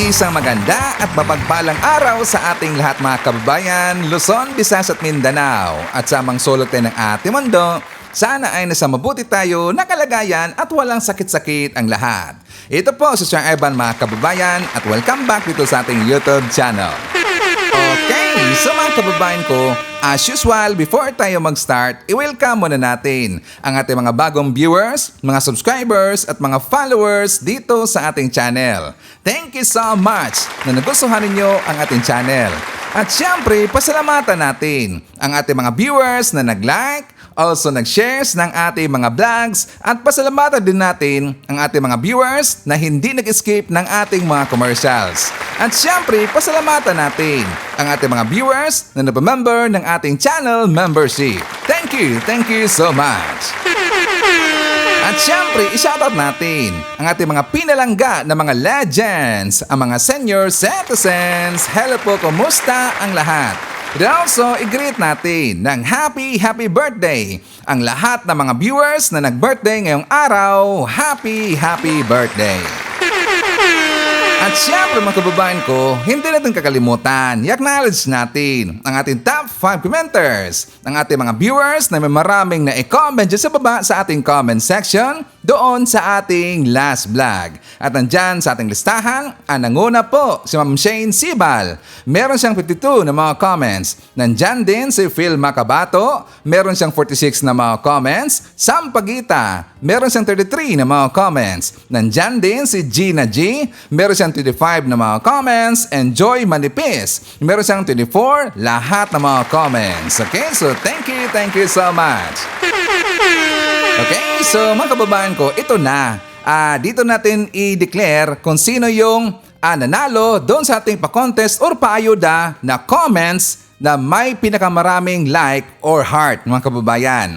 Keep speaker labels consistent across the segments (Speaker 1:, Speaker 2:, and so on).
Speaker 1: Isang maganda at mapagpalang araw sa ating lahat mga kababayan, Luzon, Visayas at Mindanao. At sa mga sulok tayo ng ating mundo, sana ay nasa mabuti tayo na kalagayan at walang sakit-sakit ang lahat. Ito po si Sir Evan mga kababayan at welcome back dito sa ating YouTube channel. Okay, so mga kababayan ko, as usual, before tayo mag-start, i-welcome muna natin ang ating mga bagong viewers, mga subscribers at mga followers dito sa ating channel. Thank you so much na nagustuhan ninyo ang ating channel. At syempre, pasalamatan natin ang ating mga viewers na nag-like, also nag-shares ng ating mga vlogs at pasalamatan din natin ang ating mga viewers na hindi nag-skip ng ating mga commercials. At syempre, pasalamatan natin ang ating mga viewers na napamember ng ating channel membership. Thank you so much! At syempre, i-shoutout natin ang ating mga pinalangga na mga legends, ang mga senior citizens. Hello po, kumusta ang lahat? And also, i-greet natin ng happy birthday ang lahat ng mga viewers na nag-birthday ngayong araw. Happy birthday! At syempre mga kababayan ko, hindi natin kakalimutan, i-acknowledge natin ang ating top 5 commenters, ang ating mga viewers na may maraming na i-comment dyan sa baba sa ating comment section doon sa ating last vlog. At nandyan sa ating listahan, ang nanguna po si Ma'am Shane Sibal. Meron siyang 52 na mga comments. Nandyan din si Phil Macabato, meron siyang 46 na mga comments. Sam Pagita, meron siyang 33 na mga comments. Nandyan din si Gina G, meron siyang 25 na mga comments. And Joy Manipis, meron siyang 24, lahat na mga comments. Okay, so thank you so much. Okay, so mga kababayan ko, ito na. Dito natin i-declare kung sino yung nanalo doon sa ating pa-contest or paayuda na comments na may pinakamaraming like or heart, mga kababayan.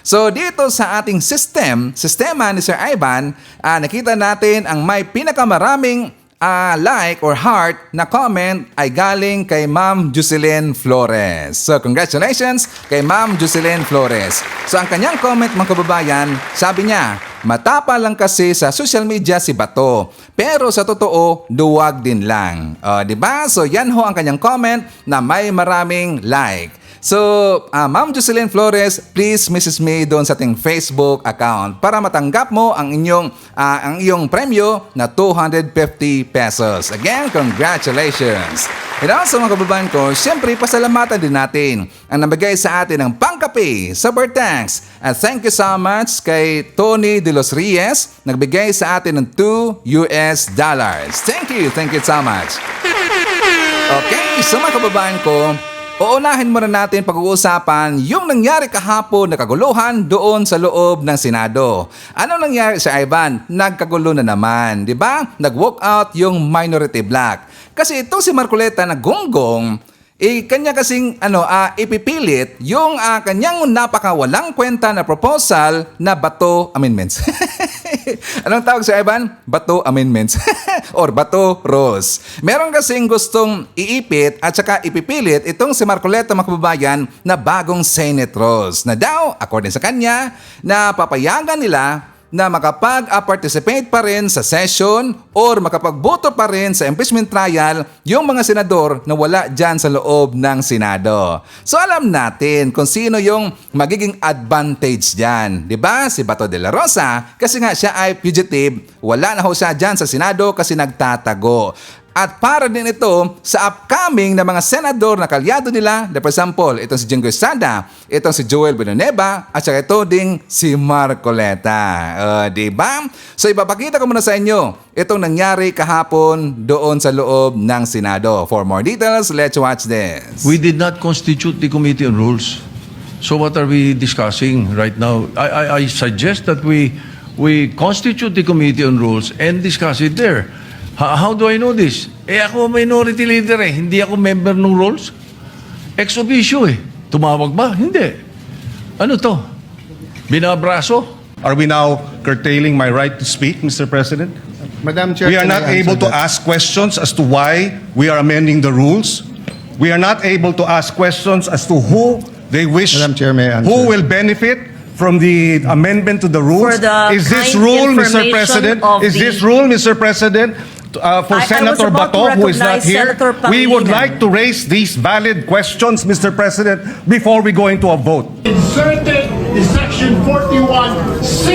Speaker 1: So dito sa ating sistema ni Sir Ivan, nakita natin ang may pinakamaraming like or heart na comment ay galing kay Ma'am Jocelyn Flores. So congratulations kay Ma'am Jocelyn Flores. So ang kanyang comment mga kababayan, sabi niya, matapa lang kasi sa social media si Bato, pero sa totoo, duwag din lang. Diba? So yan ho ang kanyang comment na may maraming like. So, Ma'am Jocelyn Flores, please message me doon sa ating Facebook account para matanggap mo ang iyong premyo na 250 pesos. Again, congratulations! And also mga kababayan ko, syempre pasalamatan din natin ang nabigay sa atin ng pangkape, super thanks. At thank you so much kay Tony De Los Reyes, nagbigay sa atin ng $2. Thank you so much. Okay, so mga kababayan ko, uunahin muna natin pag-uusapan yung nangyari kahapon na kaguluhan doon sa loob ng Senado. Ano nangyari sa Ivan? Nagkagulo na naman, di ba? Nag-walk out yung minority bloc. Kasi itong si Marcoleta na gonggong, kanya kasing ipipilit yung kanyang napakawalang kwenta na proposal na Bato Amendments. Anong tawag sa Ivan? Bato Amendments. Or Bato Rose. Meron kasing gustong iipit at saka ipipilit itong si Marcoleta mga kababayan na bagong Senate Rose na daw, according sa kanya, na papayagan nila na makapag-participate pa rin sa session or makapagboto pa rin sa impeachment trial yung mga senador na wala dyan sa loob ng Senado. So alam natin kung sino yung magiging advantage dyan. Diba? Si Bato de la Rosa, kasi nga siya ay fugitive, wala na ho siya dyan sa Senado kasi nagtatago. At para din ito sa upcoming na mga senador na kalyado nila. For example, itong si Jinggoy Estrada, itong si Joel Villanueva, at saka ito ding si Marcoleta. Diba? So ipapakita ko muna sa inyo itong nangyari kahapon doon sa loob ng Senado. For more details, let's watch this.
Speaker 2: We did not constitute the Committee on Rules. So what are we discussing right now? I suggest that we constitute the Committee on Rules and discuss it there. How do I know this? Ako minority leader hindi ako member ng rules. Ex officio Tumawag ba? Hindi. Ano to? Binabraso?
Speaker 3: Are we now curtailing my right to speak, Mr. President?
Speaker 4: Madam Chair,
Speaker 3: We are
Speaker 4: can
Speaker 3: not
Speaker 4: I answer
Speaker 3: able to
Speaker 4: that?
Speaker 3: ask questions as to why we are amending the rules. We are not able to ask questions as to who they wish,
Speaker 4: Madam Chair, may I answer?
Speaker 3: who will benefit from the amendment to the rules.
Speaker 5: For the
Speaker 3: Is this
Speaker 5: kind
Speaker 3: rule, Mr.
Speaker 5: information
Speaker 3: President?
Speaker 5: of
Speaker 3: Is
Speaker 5: the-
Speaker 3: this rule, Mr. President, for
Speaker 4: I was
Speaker 3: Senator
Speaker 4: about to
Speaker 3: Bato, who is not
Speaker 4: recognize
Speaker 3: here.
Speaker 4: Senator
Speaker 3: We would
Speaker 4: Pangilinan.
Speaker 3: like to raise these valid questions, Mr. President, before we go into a vote.
Speaker 5: Inserted in Section 41C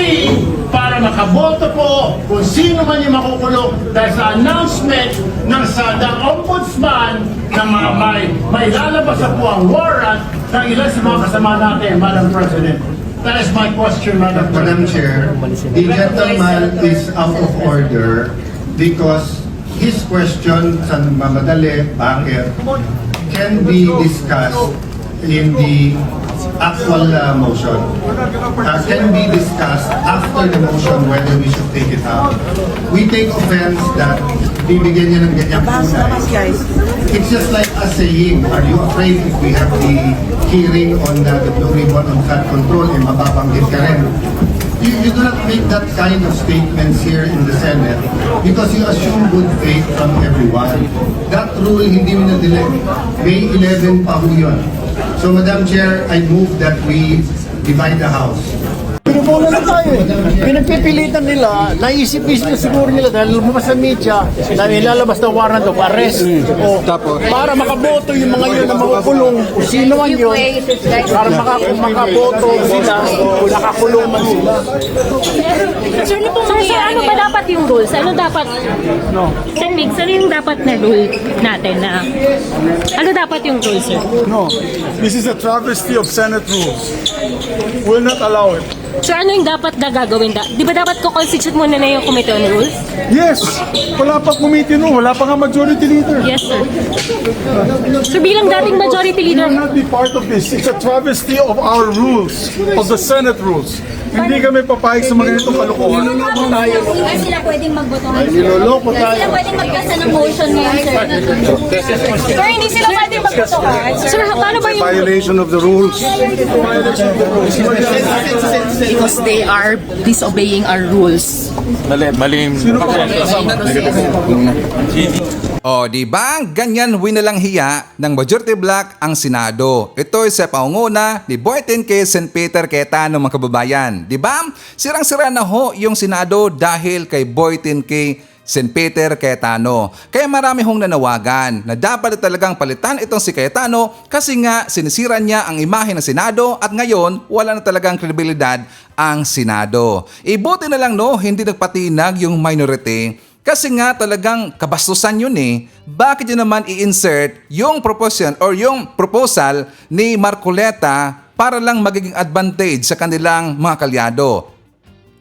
Speaker 5: para makaboto po kung sino man yung makukulong dahil sa announcement ng SADA Ombudsman na may lalabas na po ang warrant ng ilan sa mga kasama natin, Madam President. That is my question, Madam
Speaker 6: Madam
Speaker 5: President.
Speaker 6: Chair, the gentleman is out of order because his question sa mamadali, bakit, can be discussed in the actual motion. Can be discussed after the motion whether we should take it out. We take offense that bibigyan niya ng ganyang kulay. It's just like us saying, are you afraid if we have the hearing on the blue ribbon on flood control, eh mababanggit ka rin? You do not make that kind of statements here in the Senate because you assume good faith from everyone. That rule hindi mo na-delay. May 11 pa ho yun. So Madam Chair, I move that we divide the House.
Speaker 7: Pinupunan na tayo eh. Pinagpipilitan nila, naisip-isip siguro nila dahil lumabas sa media na ilalabas na warrant of arrest o para makaboto yung mga yun na makukulong kung sino man yun para makaboto sila o nakakulong man sila.
Speaker 8: Sir, ano ba dapat yung rules? Ano dapat? Techniques, ano yung dapat na rule natin na? Ano dapat yung rules, sir?
Speaker 7: No, this is a travesty of Senate rules. Will not allow it.
Speaker 8: Sir, ano yung dapat na gagawin? Di ba dapat ko-constitute muna na yung Committee on Rules?
Speaker 7: Yes, wala pa committee no, wala pa nga majority leader.
Speaker 8: Yes, sir. So bilang dating majority leader,
Speaker 7: We will not be part of this. It's a travesty of our rules, of the Senate rules. Hindi kami papayag sa mga itong kalokohan.
Speaker 9: Hindi sila pwedeng magboto ngayon.
Speaker 7: Niloloko
Speaker 9: Hindi
Speaker 7: tayo.
Speaker 9: sila pwedeng magpasa ng motion ngayon, sir.
Speaker 8: sir, hindi sila pwedeng magboto. Sir, paano ba yung...
Speaker 7: Violation of the rules.
Speaker 4: Because they are disobeying our rules.
Speaker 1: O, di ba? Ganyan winalang hiya ng majority bloc ang Senado. Ito ay sa pangunguna ni Boyten K. St. Peter Cayetano, mga kababayan. Di ba? Sirang-sira na ho yung Senado dahil kay Boyten K. St. Peter Cayetano. Kaya marami hong nanawagan na dapat talagang palitan itong si Cayetano kasi nga sinisira niya ang imahe ng Senado at ngayon wala na talagang kredibilidad ang Senado. Ibuti na lang no, hindi nagpatinag yung minority. Kasi nga talagang kabastusan yun eh. Bakit yun naman i-insert yung proposition or yung proposal ni Marcoleta para lang magiging advantage sa kanilang mga kalyado?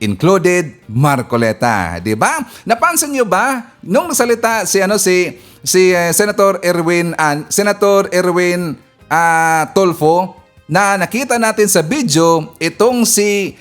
Speaker 1: Included Marcoleta, di ba? Napansin niyo ba nung nagsalita si Senator Erwin Tulfo na nakita natin sa video itong si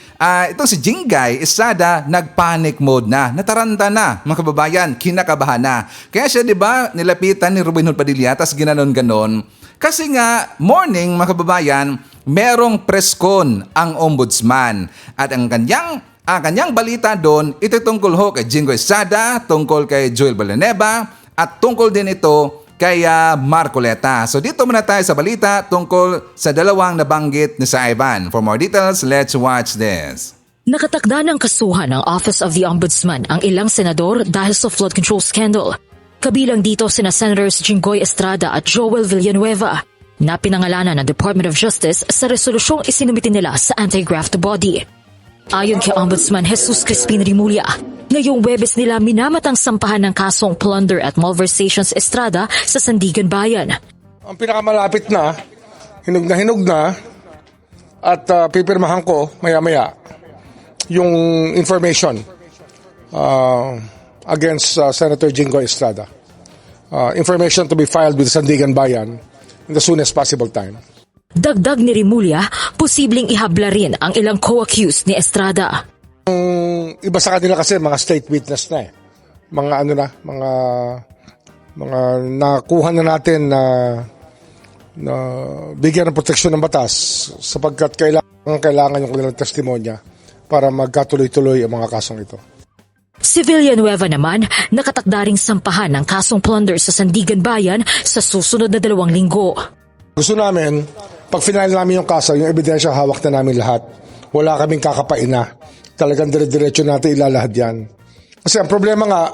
Speaker 1: Jinggoy Estrada nagpanic mode na, nataranta na mga kababayan, kinakabahan na. Kaya siya 'di ba nilapitan ni Robin Hood Padilla tas ginanon-ganon. Kasi nga morning mga kababayan, merong press con ang ombudsman at ang kanyang balita doon ito tungkol ho kay Jinggoy Estrada, tungkol kay Joel Villanueva at tungkol din ito kay Marcoleta. So dito muna tayo sa balita tungkol sa dalawang nabanggit ni Sir Ivan. For more details, let's watch this.
Speaker 10: Nakatakda ng kasuhan ng Office of the Ombudsman ang ilang senador dahil sa flood control scandal. Kabilang dito sina Senators Jinggoy Estrada at Joel Villanueva na pinangalanan ng Department of Justice sa resolusyong isinumiti nila sa anti-graft body. Ayon kay Ombudsman Jesus Crispin Rimulya, ngayong Webes nila minamatang sampahan ng kasong plunder at malversations Estrada sa Sandigan Bayan.
Speaker 11: Ang pinakamalapit na, hinog na, at pipirmahan ko maya-maya yung information against Senator Jinggoy Estrada. Information to be filed with Sandigan Bayan in the soonest possible time.
Speaker 10: Dagdag ni Rimulya, posibleng ihabla rin ang ilang co-accused ni Estrada.
Speaker 11: Iba sa kanila kasi mga state witness na eh. Mga nakuha na natin na bigyan ng proteksyon ng batas sapagkat kailangan yung kanilang testimonya para magkatuloy-tuloy ang mga kasong ito.
Speaker 10: Si Villanueva naman, nakatakda ring sampahan ng kasong plunder sa Sandigan Bayan sa susunod na 2 linggo.
Speaker 11: Gusto namin, pag final namin yung kaso, yung ebidensya hawak na namin lahat. Wala kaming kakapain na. Talagang dire-diretso natin ilalahad yan. Kasi ang problema nga,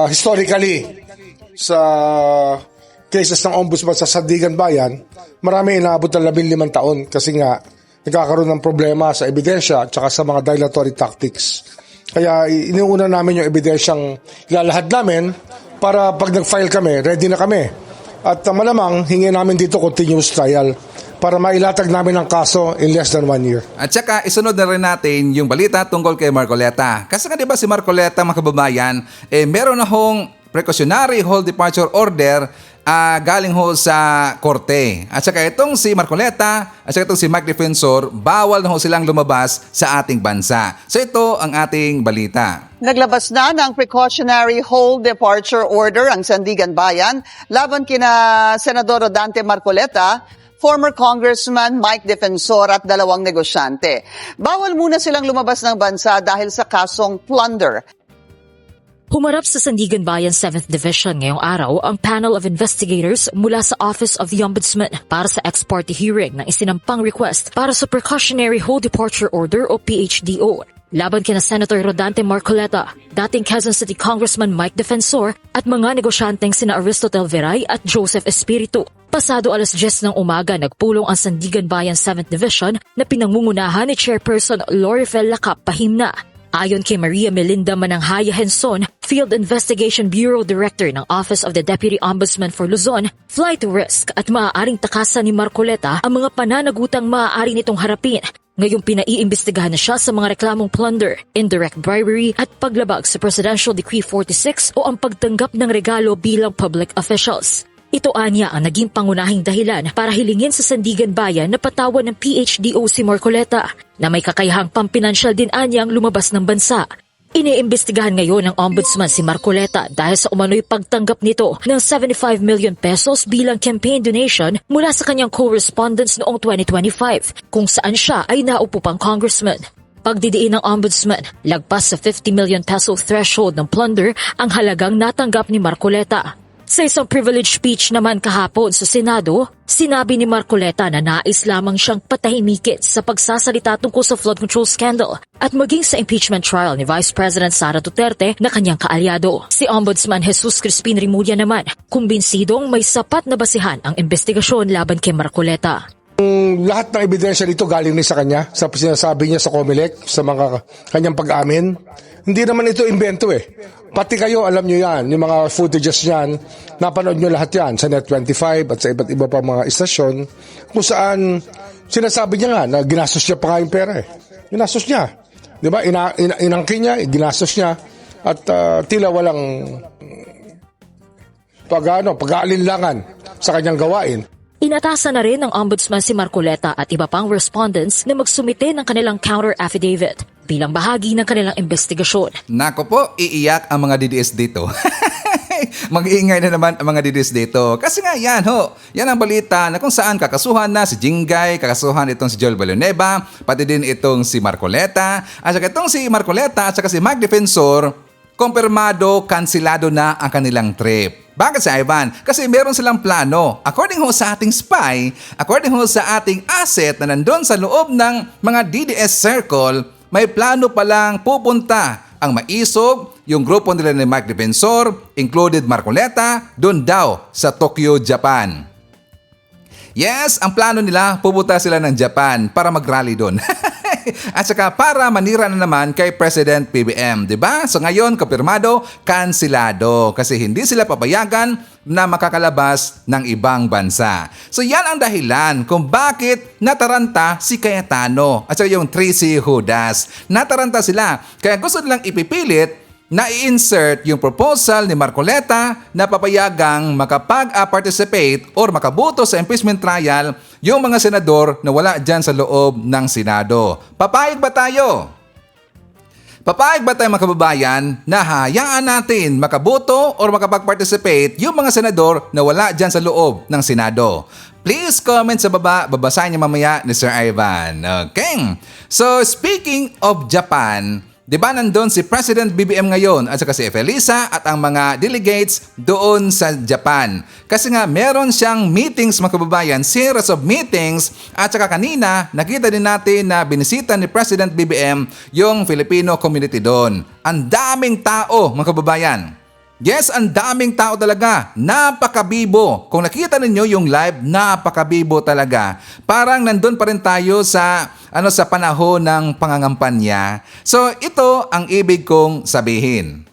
Speaker 11: historically, sa cases ng ombudsman sa Sandigan Bayan, marami inaabot ng 15 taon kasi nga nagkakaroon ng problema sa ebidensya at saka sa mga dilatory tactics. Kaya iniuna namin yung ebidensyang ilalahad namin para pag nag-file kami, ready na kami. At malamang hingin namin dito continuous trial para mailatag namin ang kaso in less than 1 year.
Speaker 1: At saka isunod na rin natin yung balita tungkol kay Marcoleta. Kasi nga 'di ba si Marcoleta, mga kababayan, meron na hong precautionary hold departure order galing ho sa korte. At saka itong si Marcoleta at saka itong si Mike Defensor, bawal na ho silang lumabas sa ating bansa. So ito ang ating balita.
Speaker 12: Naglabas na ng precautionary hold departure order ang Sandigan Bayan laban kina Senador Rodante Marcoleta, former Congressman Mike Defensor at 2 negosyante. Bawal muna silang lumabas ng bansa dahil sa kasong plunder.
Speaker 10: Humarap sa Sandigan Bayan 7th Division ngayong araw ang panel of investigators mula sa Office of the Ombudsman para sa ex parte hearing ng isinampang request para sa Precautionary Hold Departure Order o PHDO. Laban kina Senator Rodante Marcoleta, dating Quezon City Congressman Mike Defensor at mga negosyanteng sina Aristotel Veray at Joseph Espiritu. Pasado 10:10 ng umaga, nagpulong ang Sandigan Bayan 7th Division na pinangungunahan ni Chairperson Lorifel Lacap Pahimna. Ayon kay Maria Melinda Mananghaya Henson, Field Investigation Bureau Director ng Office of the Deputy Ombudsman for Luzon, flight risk at maaaring takasan ni Marcoleta ang mga pananagutang maaari nitong harapin. Ngayong pinaiimbestigahan na siya sa mga reklamong plunder, indirect bribery at paglabag sa Presidential Decree 46 o ang pagtanggap ng regalo bilang public officials. Ito anya ang naging pangunahing dahilan para hilingin sa Sandigan Bayan na patawan ng PHDO si Marcoleta na may kakayahang pampinansyal din anyang lumabas ng bansa. Iniimbestigahan ngayon ng Ombudsman si Marcoleta dahil sa umano'y pagtanggap nito ng 75 million pesos bilang campaign donation mula sa kanyang correspondence noong 2025 kung saan siya ay naupo pang congressman. Pagdidiin ng Ombudsman, lagpas sa 50 million peso threshold ng plunder ang halagang natanggap ni Marcoleta. Sa isang privilege speech naman kahapon sa Senado, sinabi ni Marcoleta na nais lamang siyang patahimikin sa pagsasalita tungkol sa flood control scandal at maging sa impeachment trial ni Vice President Sara Duterte na kanyang kaalyado. Si Ombudsman Jesus Crispin Rimulya naman, kumbinsidong may sapat na basihan ang investigasyon laban kay Marcoleta.
Speaker 11: Lahat ng ebidensya dito galing ni sa kanya, sa sinasabi niya sa COMELEC, sa mga kanyang pag-amin. Hindi naman ito invento Pati kayo, alam nyo yan, yung mga footages niyan, napanood nyo lahat yan sa Net25 at sa iba't iba pa mga istasyon, kung saan sinasabi niya nga na ginastos niya pa nga yung pera Ginastos niya. Di ba? Inangkin niya, ginastos niya, at tila walang pag-aalinlangan sa kanyang gawain.
Speaker 10: Inatasan na rin ng Ombudsman si Marcoleta at iba pang respondents na magsumite ng kanilang counter affidavit bilang bahagi ng kanilang investigasyon.
Speaker 1: Nako po, iiyak ang mga DDS dito. Mag-iingay na naman ang mga DDS dito. Kasi nga yan yan ang balita na kung saan kakasuhan na si Jingay, kakasuhan itong si Joel Villanueva, pati din itong si Marcoleta, at saka itong si Marcoleta at saka si Mike Defensor, kumpirmado, kansilado na ang kanilang trip. Bakit si Ivan? Kasi meron silang plano. According sa ating spy, according sa ating asset na nandun sa loob ng mga DDS circle, may plano palang pupunta ang maisog, yung grupo nila ni Mike Defensor, included Marcoleta, doon daw sa Tokyo, Japan. Yes, ang plano nila, pupunta sila ng Japan para mag-rally doon. At saka para manira na naman kay President PBM, di ba? So ngayon, kapirmado, kansilado kasi hindi sila papayagan na makakalabas ng ibang bansa. So yan ang dahilan kung bakit nataranta si Cayetano at saka yung Tracy Judas. Nataranta sila kaya gusto nilang ipipilit na i-insert yung proposal ni Marcoleta na papayagang makapag-participate or makaboto sa impeachment trial yung mga senador na wala dyan sa loob ng Senado. Papayag ba tayo? Papayag ba tayo mga kababayan na hayaan natin makaboto or makapag-participate yung mga senador na wala dyan sa loob ng Senado? Please comment sa baba, babasahin niyo mamaya ni Sir Ivan. Okay. So speaking of Japan, Di ba nandun si President BBM ngayon at saka si Felisa at ang mga delegates doon sa Japan. Kasi nga meron siyang meetings mga kababayan, series of meetings at saka kanina nakita din natin na binisita ni President BBM yung Filipino community doon. Ang daming tao mga kababayan. Yes, ang daming tao talaga. Napakabibo. Kung nakita ninyo yung live, napakabibo talaga. Parang nandun pa rin tayo sa sa panahon ng pangangampanya. So, ito ang ibig kong sabihin.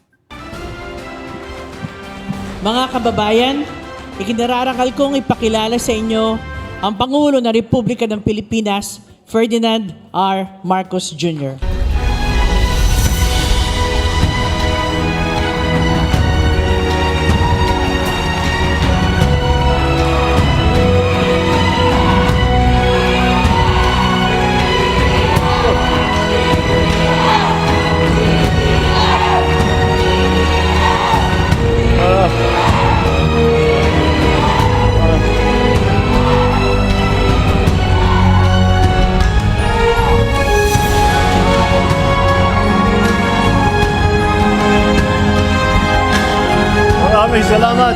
Speaker 13: Mga kababayan, ikinararangal kong ipakilala sa inyo ang Pangulo ng Republika ng Pilipinas, Ferdinand R. Marcos Jr.
Speaker 5: Maraming salamat.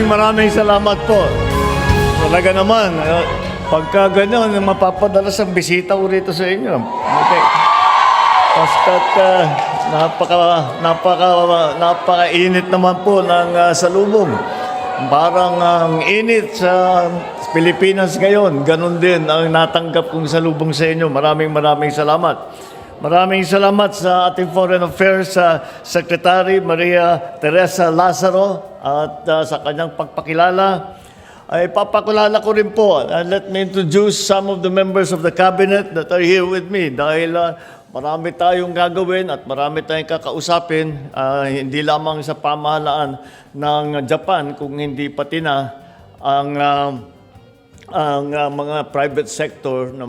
Speaker 5: Maraming salamat po. Talaga naman, pagka ganyan, mapapadalas ang bisita ko rito sa inyo. Okay. Basta't napaka-init naman po ng salubong. Parang ang init sa Pilipinas ngayon, ganun din ang natanggap kong salubong sa inyo. Maraming salamat. Maraming salamat sa ating Foreign Affairs Secretary Maria Teresa Lazaro at sa kanyang pagpakilala. Ay papakilala ko rin po. Let me introduce some of the members of the cabinet that are here with me dahil marami tayong gagawin at marami tayong kakausapin, hindi lamang sa pamahalaan ng Japan, kung hindi pati na ang mga private sector na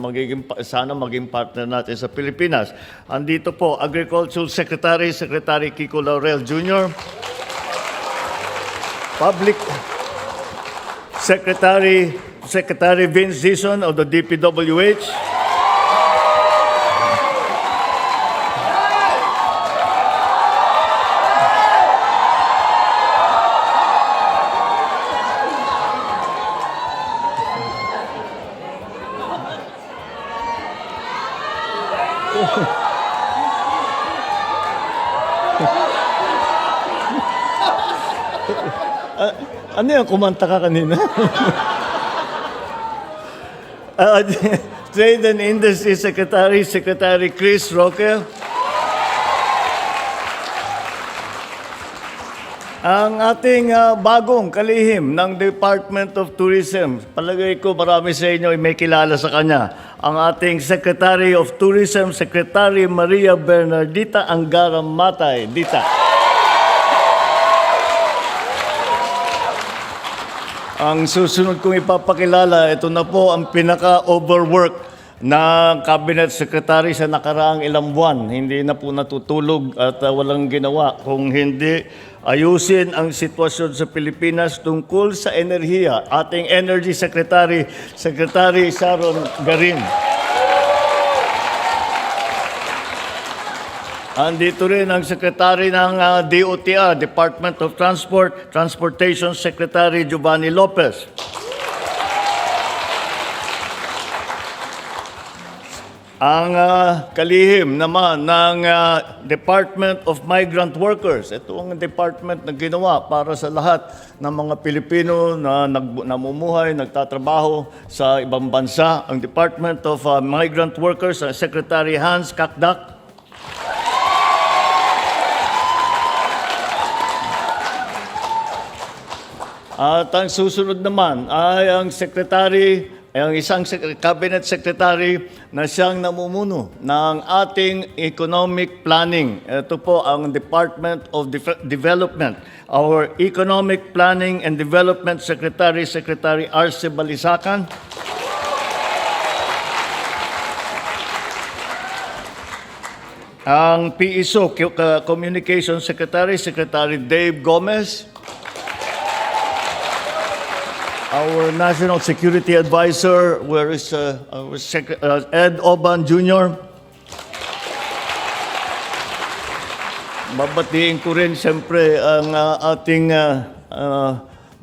Speaker 5: sana maging partner natin sa Pilipinas. Andito po, Agricultural Secretary Kiko Laurel Jr., Public Secretary Vince Dizon of the DPWH, ano yan? Kumanta ka kanina? Trade and Industry Secretary Chris Roque. Ang ating bagong kalihim ng Department of Tourism, palagay ko marami sa inyo ay may kilala sa kanya. Ang ating Secretary of Tourism, Secretary Maria Bernardita Angara Matay. Dita. Ang susunod kong ipapakilala, ito na po ang pinaka-overwork na Cabinet Secretary sa nakaraang ilang buwan. Hindi na po natutulog at walang ginawa kung hindi ayusin ang sitwasyon sa Pilipinas tungkol sa enerhiya. Ating Energy Secretary, Secretary Sharon Garin. Andito rin ang Secretary ng DOTR, Department of Transportation Secretary Giovanni Lopez. Ang kalihim naman ng Department of Migrant Workers. Ito ang department na ginawa para sa lahat ng mga Pilipino na namumuhay, nagtatrabaho sa ibang bansa. Ang Department of Migrant Workers, Secretary Hans Kakdak. At ang susunod naman ay ang isang cabinet secretary na siyang namumuno ng ating economic planning. Ito po ang Department of Development. Our Economic Planning and Development Secretary, Secretary Arce Balisacan. Ang PISO, Communication Secretary, Secretary Dave Gomez. Our National Security Advisor, where is Ed Oban Jr.,
Speaker 14: babatiin ko rin siyempre ang ating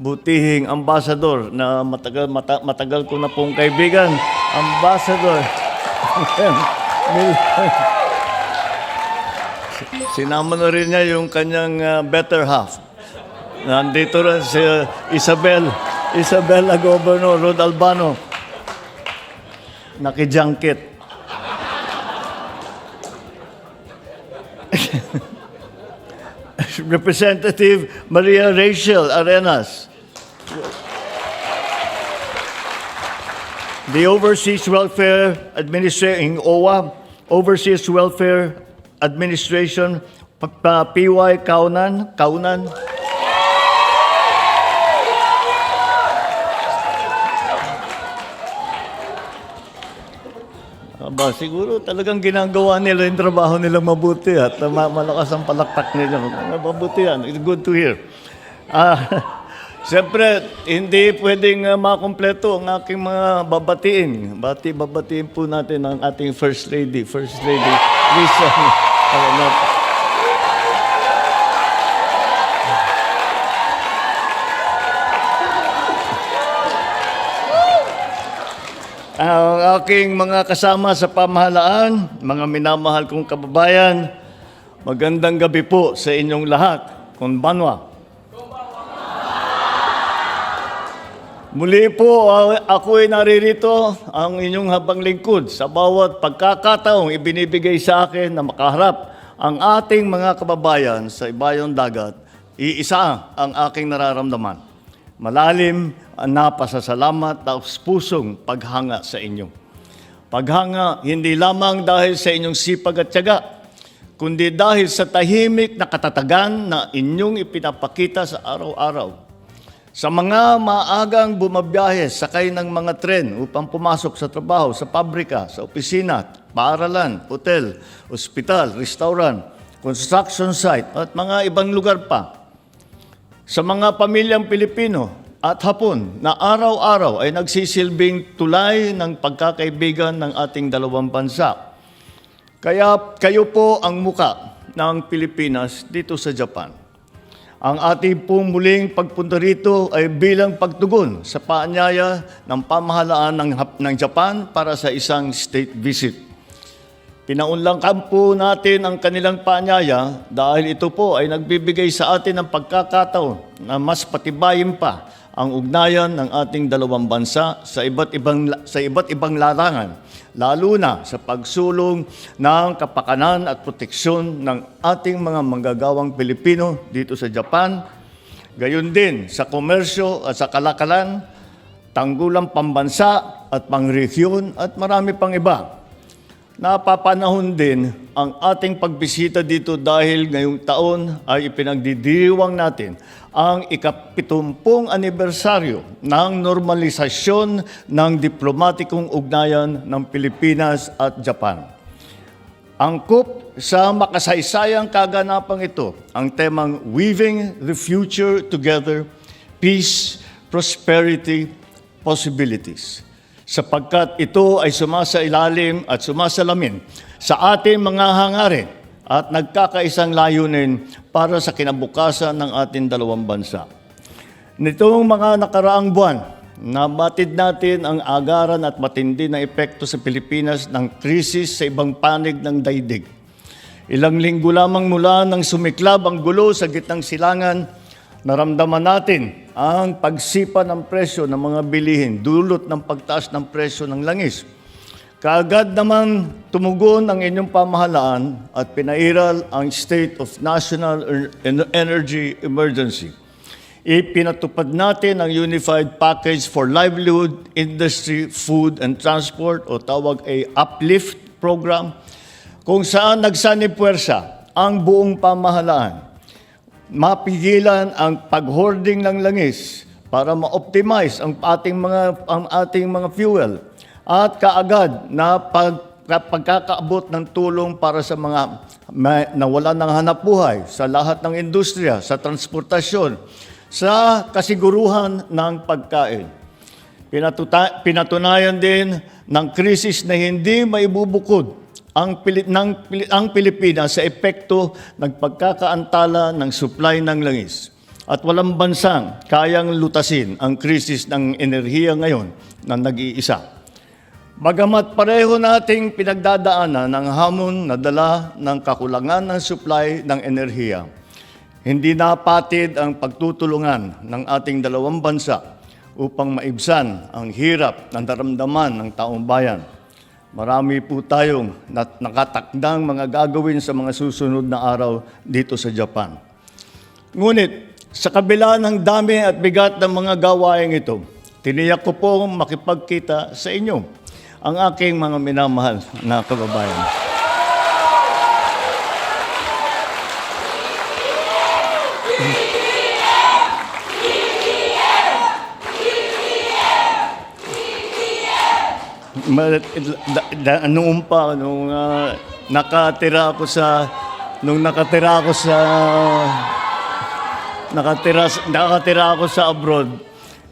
Speaker 14: butihing ambassador na matagal ko na pong kaibigan. Ambassador. Sinama na rin niya yung kanyang better half. Nandito rin si Isabela Governor Rod Albano. Nakijangkit. Representative Maria Rachel Arenas. The Overseas Welfare Administration, OWA, Overseas Welfare Administration, PY Kaunan. Aba, siguro talagang ginagawa nila yung trabaho nilang mabuti at malakas ang palakpak nila. Mabuti yan. It's good to hear. Siyempre, hindi pwedeng makumpleto ang aking mga babatiin. Babatiin po natin ang ating First Lady. First Lady, Lisa. Ang aking mga kasama sa pamahalaan, mga minamahal kong kababayan, magandang gabi po sa inyong lahat. Konbanwa. Muli po, ako ay naririto ang inyong habang lingkod sa bawat pagkakataong ibinibigay sa akin na makaharap ang ating mga kababayan sa ibayong dagat. Iisa ang aking nararamdaman. Malalim na pasasalamat at pusong paghanga sa inyo. Paghanga hindi lamang dahil sa inyong sipag at tiyaga, kundi dahil sa tahimik na katatagan na inyong ipinapakita sa araw-araw. Sa mga maagang bumabiyahe, sakay ng mga tren upang pumasok sa trabaho, sa pabrika, sa opisina, paaralan, hotel, ospital, restaurant, construction site, at mga ibang lugar pa. Sa mga pamilyang Pilipino at Hapon na araw-araw ay nagsisilbing tulay ng pagkakaibigan ng ating dalawang bansa. Kaya kayo po ang muka ng Pilipinas dito sa Japan. Ang ating pong muling pagpunta rito ay bilang pagtugon sa paanyaya ng pamahalaan ng Japan para sa isang state visit. Pinaunlangkan po natin ang kanilang paanyaya dahil ito po ay nagbibigay sa atin ng pagkakataon na mas patibayin pa ang ugnayan ng ating dalawang bansa sa iba't ibang larangan, lalo na sa pagsulong ng kapakanan at proteksyon ng ating mga manggagawang Pilipino dito sa Japan, gayon din sa komersyo at sa kalakalan, tanggulang pambansa at pangrehiyon at marami pang iba. Napapanahon din ang ating pagbisita dito dahil ngayong taon ay ipinagdiriwang natin ang ika-70 anibersaryo ng normalisasyon ng diplomatikong ugnayan ng Pilipinas at Japan. Angkop sa makasaysayang kaganapang ito ang temang Weaving the Future Together, Peace, Prosperity, Possibilities. Sapagkat ito ay sumasailalim at sumasalamin sa ating mga hangarin at nagkakaisang layunin para sa kinabukasan ng ating dalawang bansa. Nitong mga nakaraang buwan, nabatid natin ang agaran at matindi na epekto sa Pilipinas ng krisis sa ibang panig ng daigdig. Ilang linggo lamang mula nang sumiklab ang gulo sa gitnang silangan, naramdaman natin ang pagsipa ng presyo ng mga bilihin, dulot ng pagtaas ng presyo ng langis. Kaagad naman tumugon ang inyong pamahalaan at pinairal ang State of National Energy Emergency. Ipinatupad natin ang Unified Package for Livelihood, Industry, Food and Transport o tawag ay UPLIFT program kung saan nagsanib-puwersa ang buong pamahalaan. Mapigilan ang pag-hoarding ng langis para ma-optimize ang ating mga fuel at kaagad na pagkakaabot ng tulong para sa mga nawalan ng hanapbuhay sa lahat ng industriya, sa transportasyon, sa kasiguruhan ng pagkain. Pinatunayan din ng krisis na hindi maibubukod ang Pilipinas sa epekto ng pagkakaantala ng supply ng langis. At walang bansang kayang lutasin ang krisis ng enerhiya ngayon na nag-iisa. Bagamat pareho nating pinagdadaanan ng hamon na dala ng kakulangan ng supply ng enerhiya, hindi napatid ang pagtutulungan ng ating dalawang bansa upang maibsan ang hirap na naramdaman ng taong bayan. Marami po tayong nakatakdang mga gagawin sa mga susunod na araw dito sa Japan. Ngunit, sa kabila ng dami at bigat ng mga gawain ito, tiniyak ko pong makipagkita sa inyo, ang aking mga minamahal na kababayan. Nung nakatira ako sa abroad,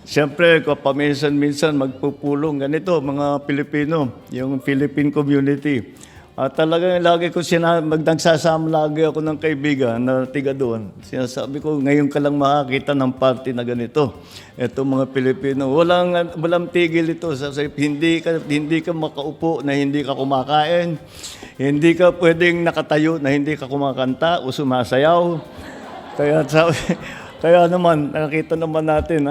Speaker 14: siyempre paminsan-minsan magpupulong ganito mga Pilipino, yung Philippine community. At talagang lagi ko nagsasama lagi ako ng kaibigan na tiga doon. Sinasabi ko, ngayon ka lang makakita ng party na ganito. Ito mga Pilipino, walang tigil ito. Hindi ka makaupo na hindi ka kumakain. Hindi ka pwedeng nakatayo na hindi ka kumakanta o sumasayaw. Kaya naman, nakita naman natin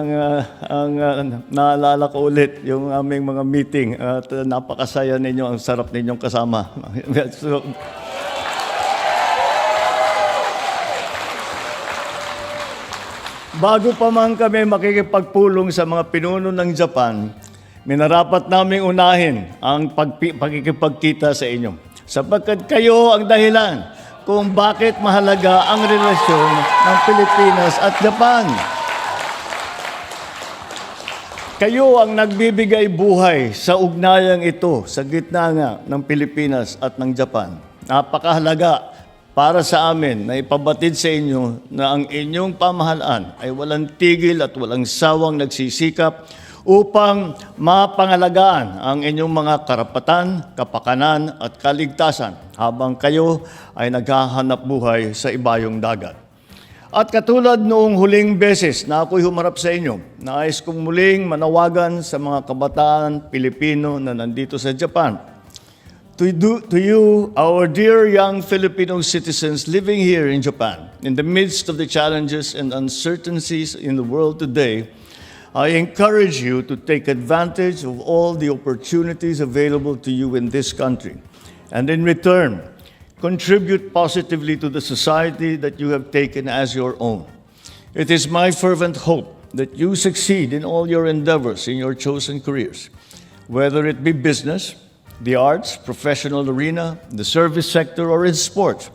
Speaker 14: naalala ko ulit yung aming mga meeting at napakasaya ninyo, ang sarap ninyong kasama. So, bago pa man kami makikipagpulong sa mga pinuno ng Japan, minarapat naming unahin ang pagkikipagkita sa inyo. Sapagkat kayo ang dahilan kung bakit mahalaga ang relasyon ng Pilipinas at Japan. Kayo ang nagbibigay buhay sa ugnayang ito sa gitna nga ng Pilipinas at ng Japan. Napakahalaga para sa amin na ipabatid sa inyo na ang inyong pamahalaan ay walang tigil at walang sawang nagsisikap upang mapangalagaan ang inyong mga karapatan, kapakanan at kaligtasan habang kayo ay naghahanap buhay sa ibayong dagat. At katulad noong huling beses na ako'y humarap sa inyo, nais kong muling manawagan sa mga kabataan Pilipino na nandito sa Japan. To you, our dear young Filipino citizens living here in Japan, in the midst of the challenges and uncertainties in the world today, I encourage you to take advantage of all the opportunities available to you in this country, and in return, contribute positively to the society that you have taken as your own. It is my fervent hope that you succeed in all your endeavors in your chosen careers, whether it be business, the arts, professional arena, the service sector, or in sports.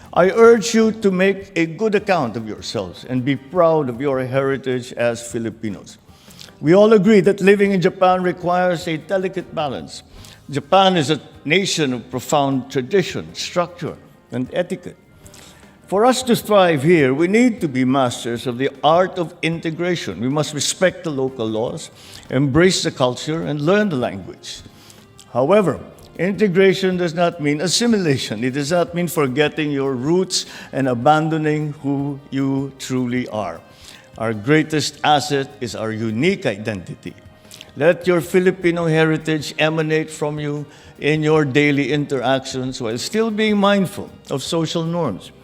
Speaker 14: I urge you to make a good account of yourselves and be proud of your heritage as Filipinos. We all agree that living in Japan requires a delicate balance. Japan is a nation of profound tradition, structure, and etiquette. For us to thrive here, we need to be masters of the art of integration. We must respect the local laws, embrace the culture, and learn the language. However, integration does not mean assimilation. It does not mean forgetting your roots and abandoning who you truly are. Our greatest asset is our unique identity. Let your Filipino heritage emanate from you in your daily interactions while still being mindful of social norms,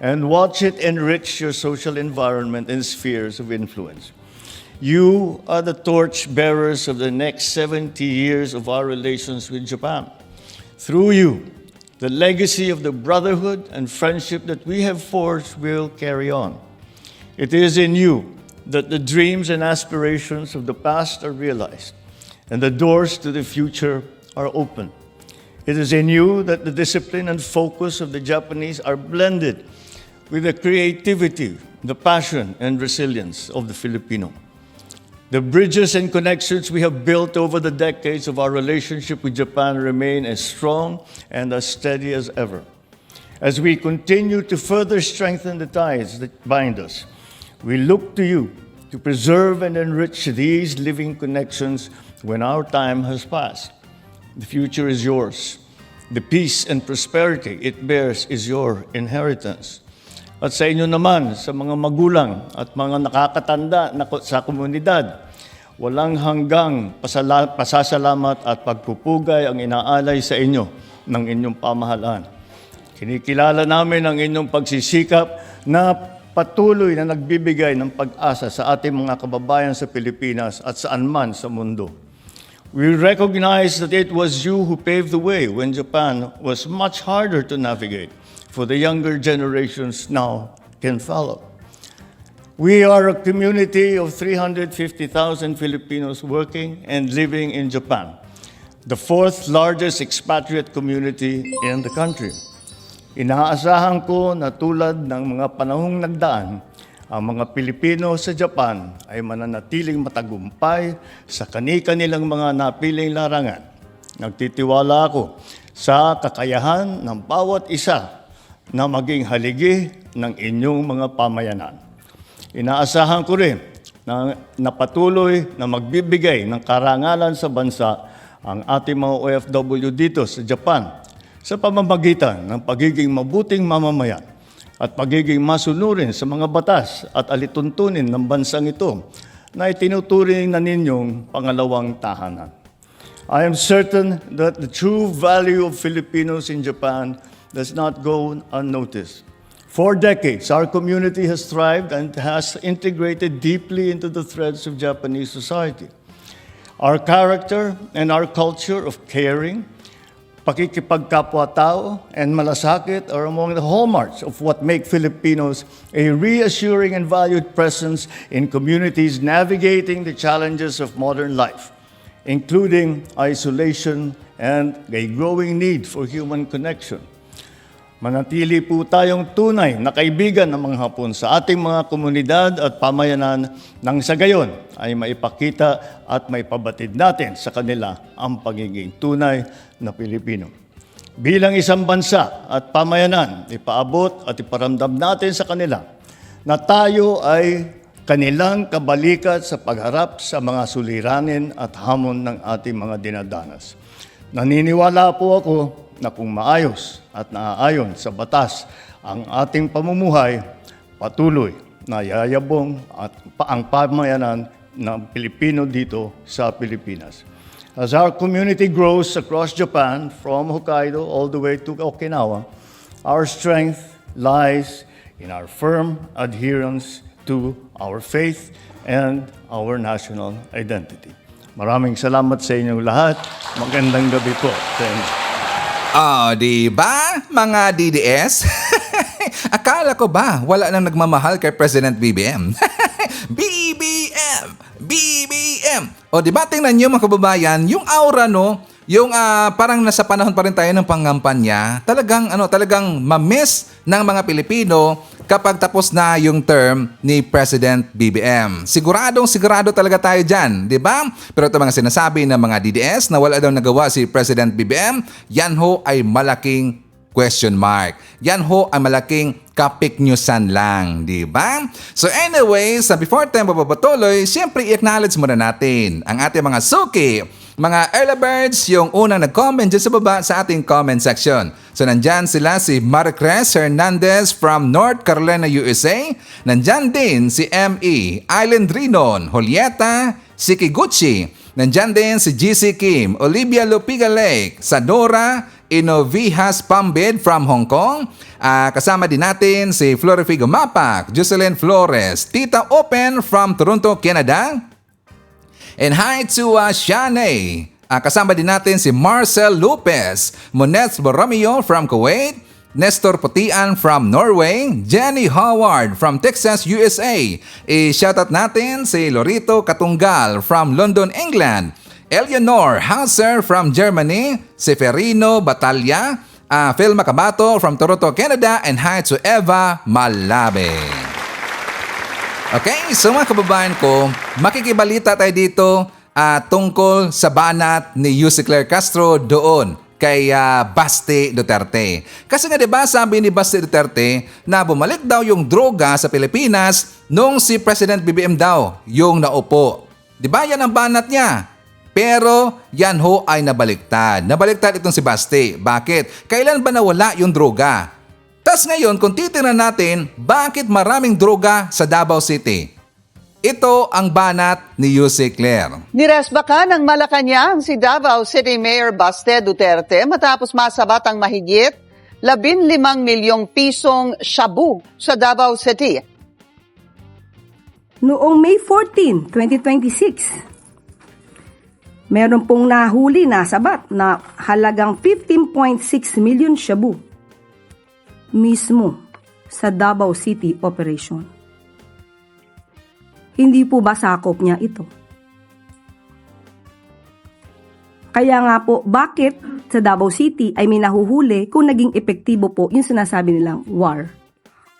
Speaker 14: and watch it enrich your social environment and spheres of influence. You are the torch bearers of the next 70 years of our relations with Japan. Through you, the legacy of the brotherhood and friendship that we have forged will carry on. It is in you that the dreams and aspirations of the past are realized, and the doors to the future are open. It is in you that the discipline and focus of the Japanese are blended with the creativity, the passion, and resilience of the Filipino. The bridges and connections we have built over the decades of our relationship with Japan remain as strong and as steady as ever. As we continue to further strengthen the ties that bind us, we look to you to preserve and enrich these living connections when our time has passed. The future is yours. The peace and prosperity it bears is your inheritance. At sa inyo naman, sa mga magulang at mga nakakatanda sa komunidad, walang hanggang pasasalamat at pagpupugay ang inaalay sa inyo ng inyong pamahalaan. Kinikilala namin ang inyong pagsisikap na patuloy na nagbibigay ng pag-asa sa ating mga kababayan sa Pilipinas at saan man sa mundo. We recognize that it was you who paved the way when Japan was much harder to navigate, for the younger generations now can follow. We are a community of 350,000 Filipinos working and living in Japan, the fourth largest expatriate community in the country. Inaasahan ko na tulad ng mga panahong nagdaan, ang mga Pilipino sa Japan ay mananatiling matagumpay sa kani-kanilang mga napiling larangan. Nagtitiwala ako sa kakayahan ng bawat isa na maging haligi ng inyong mga pamayanan. Inaasahan ko rin na patuloy na magbibigay ng karangalan sa bansa ang ating mga OFW dito sa Japan sa pamamagitan ng pagiging mabuting mamamayan at pagiging masunurin sa mga batas at alituntunin ng bansang ito na itinuturing na ninyong pangalawang tahanan. I am certain that the true value of Filipinos in Japan does not go unnoticed. For decades, our community has thrived and has integrated deeply into the threads of Japanese society. Our character and our culture of caring, pakikipagkapwa-tao, and malasakit are among the hallmarks of what make Filipinos a reassuring and valued presence in communities navigating the challenges of modern life, including isolation and a growing need for human connection. Manatili po tayong tunay na kaibigan ng mga Hapon sa ating mga komunidad at pamayanan nang sa gayon ay maipakita at maipabatid natin sa kanila ang pagiging tunay na Pilipino. Bilang isang bansa at pamayanan, ipaabot at iparamdam natin sa kanila na tayo ay kanilang kabalikat sa pagharap sa mga suliranin at hamon ng ating mga dinadanas. Naniniwala po ako na kung maayos at naaayon sa batas ang ating pamumuhay, patuloy na yayabong at ang pamayanan ng Pilipino dito sa Pilipinas. As our community grows across Japan, from Hokkaido all the way to Okinawa, our strength lies in our firm adherence to our faith and our national identity. Maraming salamat sa inyong lahat. Magandang gabi po sa inyo.
Speaker 1: Di ba, mga DDS? Akala ko ba wala nang nagmamahal kay President BBM? BBM! BBM! Di ba, tingnan nyo mga kababayan, yung aura, no? Yung parang nasa panahon pa rin tayo ng pangampanya, talagang ma-miss ng mga Pilipino kapag tapos na yung term ni President BBM. Sigurado talaga tayo dyan, di ba? Pero ito mga sinasabi ng mga DDS na wala daw nagawa si President BBM, yan ho ay malaking question mark. Yan ho ay malaking kapiknyusan lang, di ba? So anyways, before tayo mapapatuloy, siyempre i-acknowledge muna natin ang ating mga suki, mga early birds, yung unang nag-comment dyan sa baba sa ating comment section. So nandyan sila si Maricres Hernandez from North Carolina, USA. Nandyan din si M.E. Island Rinon, Julieta Sikiguchi. Nandyan din si GC Kim, Olivia Lupiga Lake, Sadora Inovihas Pambid from Hong Kong. Kasama din natin si Florifigo Mapak, Jocelyn Flores, Tita Open from Toronto, Canada. And hi to Shanae. Kasama din natin si Marcel Lopez, Monets Borromeo from Kuwait, Nestor Putian from Norway, Jenny Howard from Texas, USA. I-shoutout natin si Lorito Katunggal from London, England, Eleanor Hauser from Germany, Seferino Batalya, Phil Macabato from Toronto, Canada, and hi to Eva Malabe. Okay, so mga kababayan ko, makikibalita tayo dito tungkol sa banat ni Yussi Claire Castro doon kay Basti Duterte. Kasi nga diba sabi ni Basti Duterte na bumalik daw yung droga sa Pilipinas nung si President BBM daw yung naupo. Diba yan ang banat niya? Pero yan ho ay nabaliktad. Nabaliktad itong si Baste. Bakit? Kailan ba nawala yung droga? Tas ngayon kung titingnan natin, bakit maraming droga sa Davao City? Ito ang banat ni Yuse Claire.
Speaker 12: Niresbaka ng Malacanang si Davao City Mayor Baste Duterte matapos masabat ang mahigit 15 milyong pisong shabu sa Davao City.
Speaker 15: Noong May 14, 2026, meron pong nahuli na sabat na halagang 15.6 million shabu mismo sa Davao City operation. Hindi po ba sakop niya ito? Kaya nga po, bakit sa Davao City ay may nahuhuli kung naging epektibo po yung sinasabi nilang war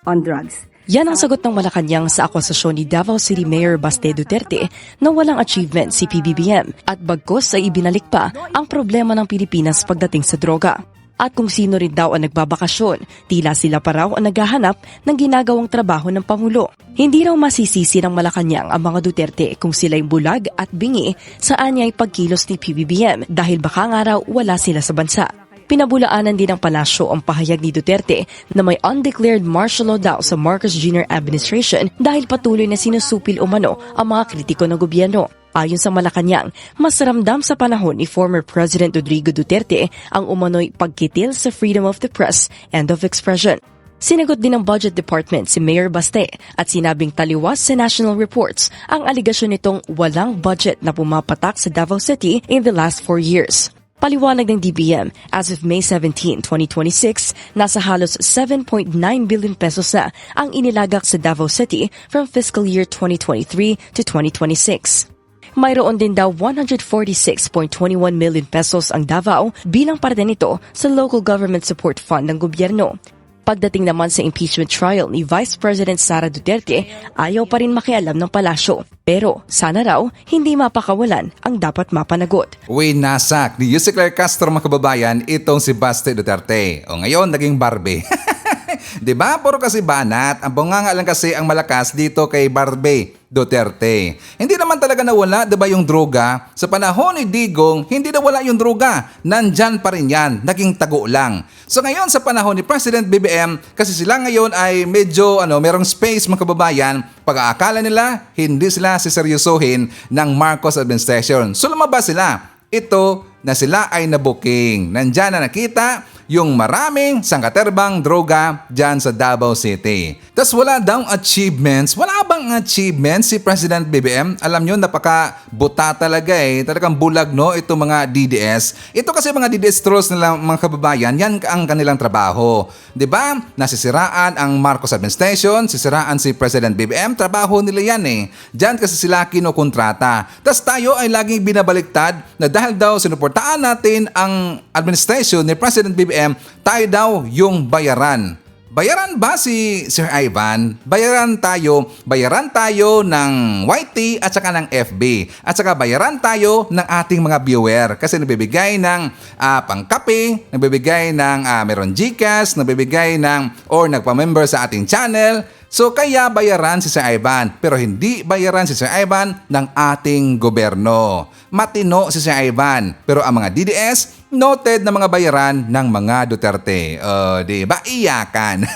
Speaker 15: on drugs?
Speaker 16: Yan ang sagot ng Malacanang sa akusasyon ni Davao City Mayor Baste Duterte na walang achievement si PBBM at bagkus ay ibinalik pa ang problema ng Pilipinas pagdating sa droga. At kung sino rin daw ang nagbabakasyon, tila sila pa raw ang naghahanap ng ginagawang trabaho ng Pangulo. Hindi raw masisisi ng Malacanang ang mga Duterte kung sila'y bulag at bingi sa anyay pagkilos ni PBBM dahil baka nga raw wala sila sa bansa. Pinabulaanan din ng palasyo ang pahayag ni Duterte na may undeclared martial law daw sa Marcos Jr. administration dahil patuloy na sinusupil umano ang mga kritiko ng gobyerno. Ayon sa Malacanang, mas ramdam sa panahon ni former President Rodrigo Duterte ang umano'y pagkitil sa freedom of the press and of expression. Sinagot din ng Budget Department si Mayor Baste at sinabing taliwas sa national reports ang aligasyon nitong walang budget na pumapatak sa Davao City in the last 4 years. Paliwanag ng DBM, as of May 17, 2026, nasa halos 7.9 billion pesos na ang inilagak sa Davao City from fiscal year 2023 to 2026. Mayroon din daw 146.21 million pesos ang Davao bilang parte nito sa Local Government Support Fund ng gobyerno. Pagdating naman sa impeachment trial ni Vice President Sara Duterte, ayaw pa rin makialam ng palasyo. Pero sana raw hindi mapakawalan ang dapat mapanagot.
Speaker 1: Winasak ni Yuse Claire Castro mga kababayan itong si Baste Duterte. O ngayon naging Barbie. Diba? Puro kasi banat. Ang bunganga lang kasi ang malakas dito kay Barbie Duterte. Hindi naman talaga nawala, diba, yung droga? Sa panahon ni Digong, hindi nawala yung droga. Nandyan pa rin yan. Naging tago lang. So ngayon sa panahon ni President BBM, kasi sila ngayon ay medyo merong space mga kababayan, pag-aakala nila, hindi sila siseryosohin ng Marcos administration. So lumabas sila. Ito na sila ay nabuking. Nandyan na nakita yung maraming sangkaterbang droga dyan sa Davao City. Tapos wala daw achievements. Wala bang achievements si President BBM? Alam nyo, napaka-buta talaga eh. Talagang bulag, no? Ito mga DDS. Ito kasi mga DDS trolls nila mga kababayan, yan ang kanilang trabaho. Diba? Nasisiraan ang Marcos administration, sisiraan si President BBM, trabaho nila yan eh. Dyan kasi sila kinukontrata. Tapos tayo ay laging binabaliktad na dahil daw sinuportaan natin ang administration ni President BBM, tayo daw yung bayaran. Bayaran ba si Sir Ivan? Bayaran tayo ng YT at saka ng FB. At saka bayaran tayo ng ating mga viewer. Kasi nabibigay ng pangkape, nabibigay ng meron Gcash, nabibigay ng or nagpa-member sa ating channel. So kaya bayaran si Sir Ivan, pero hindi bayaran si Sir Ivan ng ating gobyerno. Matino si Sir Ivan, pero ang mga DDS, noted na mga bayaran ng mga Duterte. Diba? Iyakan.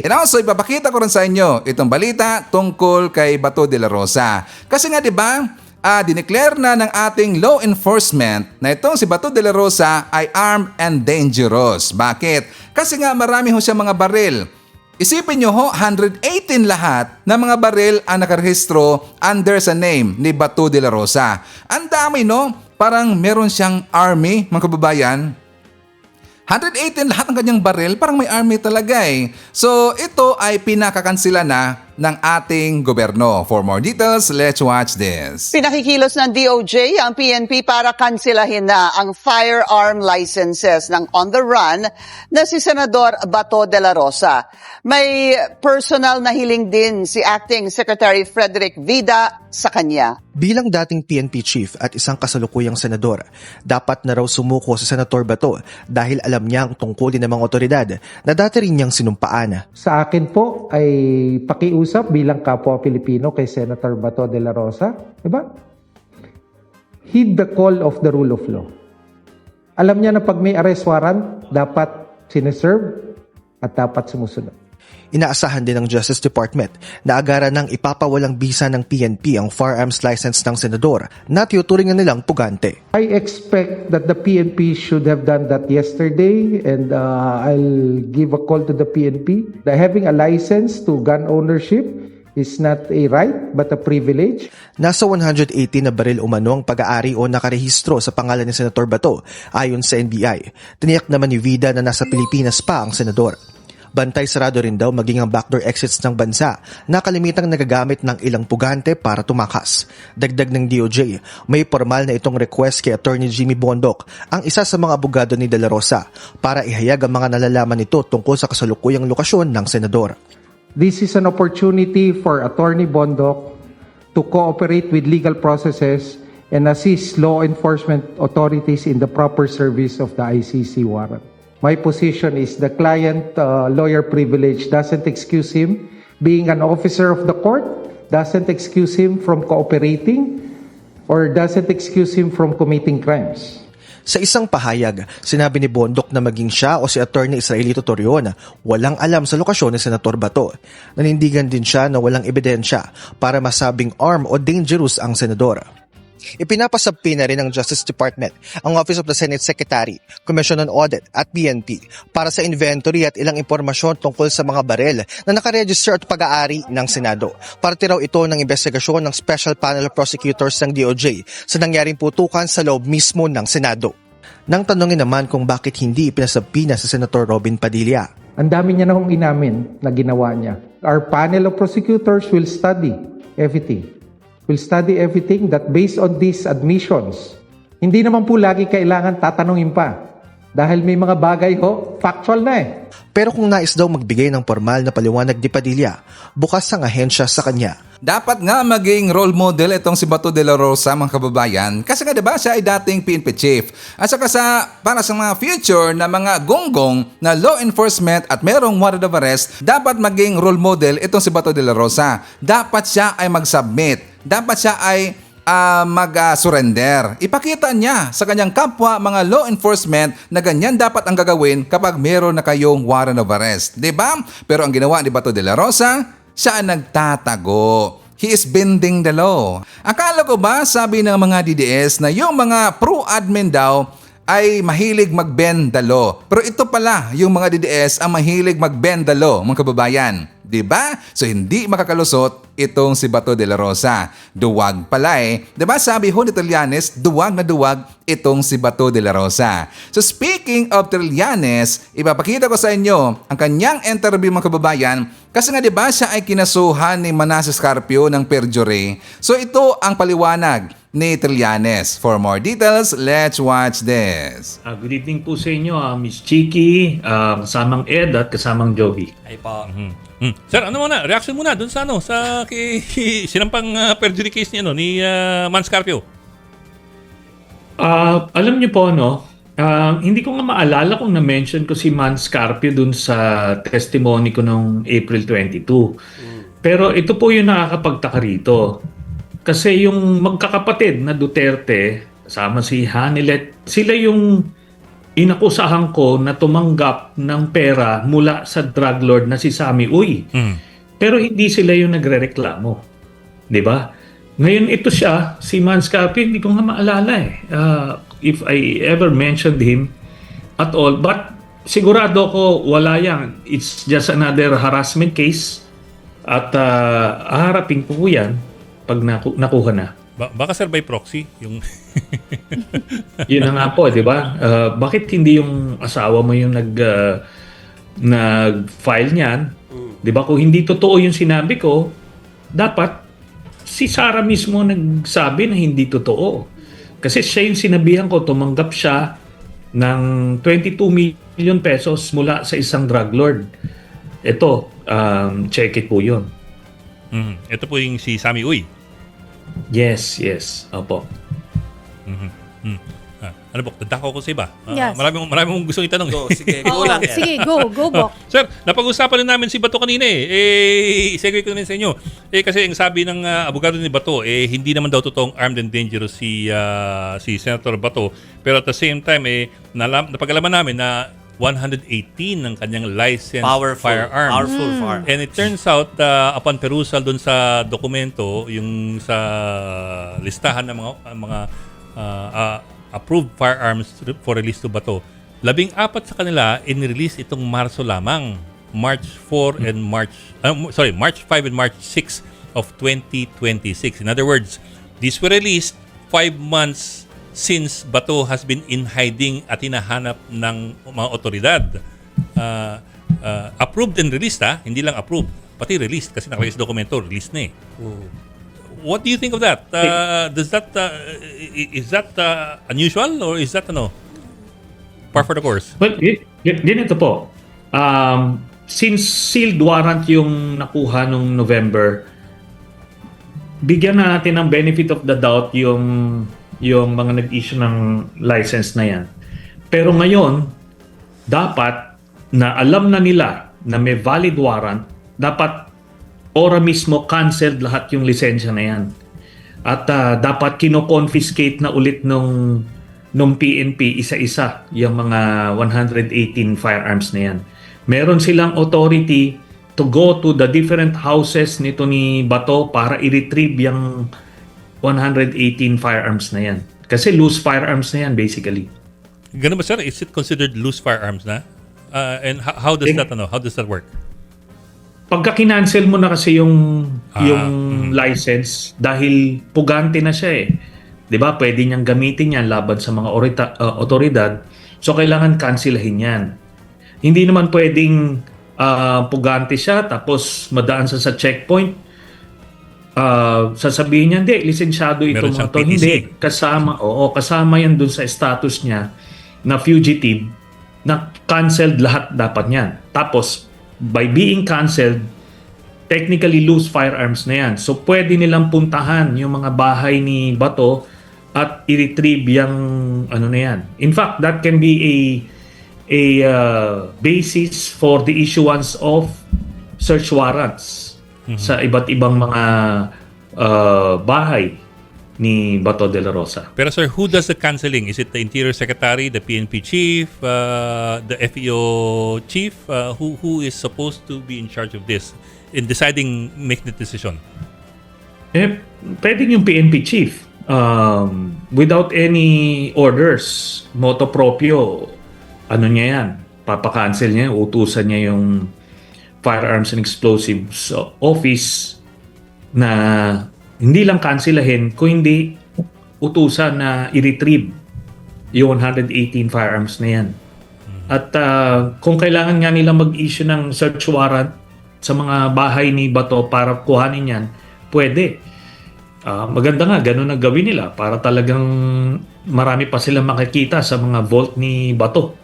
Speaker 1: And also, ipapakita ko rin sa inyo itong balita tungkol kay Bato de la Rosa. Kasi nga diba, dineclare na ng ating law enforcement na itong si Bato de la Rosa ay armed and dangerous. Bakit? Kasi nga marami ho siya mga baril. Isipin nyo ho, 118 lahat na mga baril ang nakarehistro under sa name ni Bato de la Rosa. Ang dami, no? Parang meron siyang army, mga kababayan. 118 lahat ng kanyang baril, parang may army talaga eh. So ito ay pinakakansila na ng ating gobyerno. For more details, let's watch this.
Speaker 12: Pinakikilos ng DOJ ang PNP para kansilahin na ang firearm licenses ng on the run na si Senador Bato de la Rosa. May personal na hiling din si Acting Secretary Frederick Vida sa kanya.
Speaker 17: Bilang dating PNP chief at isang kasalukuyang senador, dapat na raw sumuko sa Senator Bato dahil alam niya ang tungkulin ng mga otoridad na dati rin niyang sinumpaan.
Speaker 18: Sa akin po ay pakiusap bilang kapwa Pilipino kay Senator Bato de la Rosa, diba? heed the call of the rule of law. Alam niya na pag may arrest warrant, dapat sineserve at dapat sumusunod.
Speaker 17: Inaasahan din ng Justice Department na agaran ng ipapawalang bisa ng PNP ang firearms license ng senador na tinuturingan nilang pugante.
Speaker 18: I expect that the PNP should have done that yesterday, and I'll give a call to the PNP. Having a license to gun ownership is not a right but a privilege.
Speaker 17: Nasa 180 na baril umano ang pag-aari o nakarehistro sa pangalan ni Senator Bato ayon sa NBI. Tiniyak naman ni Vida na nasa Pilipinas pa ang senador. Bantay sarado rin daw maging ang backdoor exits ng bansa na kalimitang nagagamit ng ilang pugante para tumakas. Dagdag ng DOJ, may formal na itong request kay Attorney Jimmy Bondoc, ang isa sa mga abogado ni De La Rosa, para ihayag ang mga nalalaman nito tungkol sa kasalukuyang lokasyon ng senador.
Speaker 18: This is an opportunity for Attorney Bondoc to cooperate with legal processes and assist law enforcement authorities in the proper service of the ICC warrant. My position is the client lawyer privilege doesn't excuse him being an officer of the court, doesn't excuse him from cooperating, or doesn't excuse him from committing crimes.
Speaker 17: Sa isang pahayag, sinabi ni Bondoc na maging siya o si Attorney Israelito Torreon walang alam sa lokasyon ni Senator Bato. Nanindigan din siya na walang ebidensya para masabing armed o dangerous ang senador. Ipinapasabpi na rin ng Justice Department ang Office of the Senate Secretary, Commission on Audit at PNP para sa inventory at ilang impormasyon tungkol sa mga barel na nakaregister at pag-aari ng Senado. Parte raw ito ng investigasyon ng Special Panel of Prosecutors ng DOJ sa nangyaring putukan sa loob mismo ng Senado. Nang tanongin naman kung bakit hindi ipinasabpi na sa Senator Robin Padilla.
Speaker 18: Ang dami niya na hong inamin na ginawa niya. Our panel of prosecutors will study everything. We'll study everything that based on these admissions. Hindi naman po lagi kailangan tatanungin pa. Dahil may mga bagay factual na eh.
Speaker 17: Pero kung nais daw magbigay ng formal na paliwanag ni Padilla, bukas ang ahensya sa kanya.
Speaker 1: Dapat nga maging role model itong si Bato de la Rosa, mga kababayan. Kasi nga diba siya ay dating PNP chief. At saka para sa mga future na mga gonggong na law enforcement at merong warrant of arrest, dapat maging role model itong si Bato de la Rosa. Dapat siya ay mag-submit. Dapat siya ay mag-surrender. Ipakita niya sa kanyang kapwa mga law enforcement na ganyan dapat ang gagawin kapag meron na kayong warrant of arrest. Diba? Pero ang ginawa ni Bato de la Rosa, siya ang nagtatago. He is bending the law. Akala ko ba, sabi ng mga DDS, na yung mga pro-admin daw ay mahilig mag-bend the law. Pero ito pala, yung mga DDS ang mahilig mag-bend the law, mga kababayan. Diba? So hindi makakalusot itong si Bato de la Rosa. Duwag pala eh. Diba sabi ho ni Trillanes, duwag na duwag itong si Bato de la Rosa. So speaking of Trillanes, ipapakita ko sa inyo ang kanyang interview, mga kababayan, kasi nga diba siya ay kinasuhan ni Manasseh Carpio ng perjury. So ito ang paliwanag ni Trillanes. For more details, let's watch this.
Speaker 19: Good evening po sa inyo, Miss Chiki, kasamang Ed at kasamang Joby.
Speaker 20: Ay po. Sir, ano muna? Reaction muna dun sa sa sinampang perjury case ni Mans Carpio.
Speaker 19: Alam niyo po, hindi ko nga maalala kung na-mention ko si Mans Carpio dun sa testimony ko noong April 22. Pero ito po yung nakakapagtaka rito. Kasi yung magkakapatid na Duterte, kasama si Hanilet, sila yung inakusahan ko na tumanggap ng pera mula sa drug lord na si Sammy Uy. Pero hindi sila yung nagrereklamo. Di ba? Ngayon ito siya, si Mans Carpio, hindi ko nga maalala if I ever mentioned him at all. But sigurado ko wala yan. It's just another harassment case. At haharapin po yan pag nakuha na.
Speaker 20: Baka sir by proxy yung
Speaker 19: Yun na nga po, di ba? Bakit hindi yung asawa mo yung nag-file niyan? Di ba? Kung hindi totoo yung sinabi ko, dapat si Sarah mismo nagsabi na hindi totoo. Kasi siya yung sinabihan ko, tumanggap siya ng 22 million pesos mula sa isang drug lord. Ito, check it po yun.
Speaker 20: Ito po yung si Sammy Uy.
Speaker 19: Yes. Opo.
Speaker 20: Ano po, dadako ko sa iba.
Speaker 9: Yes.
Speaker 20: Maraming gustong itanong.
Speaker 9: Sige, go, Bok.
Speaker 20: Sir, napag-usapan na namin si Bato kanina i-segue ko namin sa inyo. Kasi ang sabi ng abogado ni Bato, hindi naman daw totoong armed and dangerous si Senator Bato. Pero at the same time, napag-alaman namin na 118 ng kanyang licensed firearms.
Speaker 21: Powerful firearms.
Speaker 20: And it turns out, upon perusal dun sa dokumento, yung sa listahan ng mga approved firearms for release to Bato, 14 sa kanila in-release itong Marso lamang. March 5 and March 6 of 2026. In other words, these were released 5 months since Bato has been in hiding at hinahanap ng mga otoridad. Approved and released, hindi lang approved, pati released kasi nakalagay sa dokumento, released na What do you think of that? Is that unusual or is that par for the course?
Speaker 19: Well, ganito po. Since sealed warrant yung nakuha nung November, bigyan na natin ng benefit of the doubt yung mga nag-issue ng license na yan. Pero ngayon, dapat na alam na nila na may valid warrant, dapat ora mismo canceled lahat yung lisensya na yan. At dapat kino-confiscate na ulit nung PNP isa-isa yung mga 118 firearms na yan. Meron silang authority to go to the different houses nito ni Bato para i-retrieve yung 118 firearms na yan. Kasi loose firearms na yan basically.
Speaker 20: Ganun ba sir? Is it considered loose firearms na? And how does that work?
Speaker 19: Pagka kinancel mo na kasi yung license dahil pugante na siya 'Di ba? Pwede niyang gamitin yan laban sa mga otoridad. So kailangan cancelahin yan. Hindi naman pwedeng pugante siya tapos madaan sa checkpoint. Sasabihin niya, hindi, lisensyado ito mga to. Hindi. Kasama yan dun sa status niya na fugitive na canceled lahat dapat niyan. Tapos by being canceled, technically loose firearms na yan. So pwede nilang puntahan yung mga bahay ni Bato at i-retrieve yung na yan. In fact, that can be a basis for the issuance of search warrants sa iba't ibang mga bahay ni Bato de la Rosa.
Speaker 20: Pero sir, who does the canceling? Is it the Interior Secretary, the PNP Chief, the FEO Chief? Who is supposed to be in charge of this in deciding, making the decision?
Speaker 19: Pwedeng yung PNP Chief. Without any orders, motu proprio, niya yan, papakancel niya, utusan niya yung Firearms and Explosives Office na hindi lang cancelahin, kung hindi utusan na i-retrieve yung 118 firearms na yan. At kung kailangan nga nila mag-issue ng search warrant sa mga bahay ni Bato para kuhanin yan, pwede. Maganda nga, ganun ang gawin nila para talagang marami pa silang makikita sa mga vault ni Bato.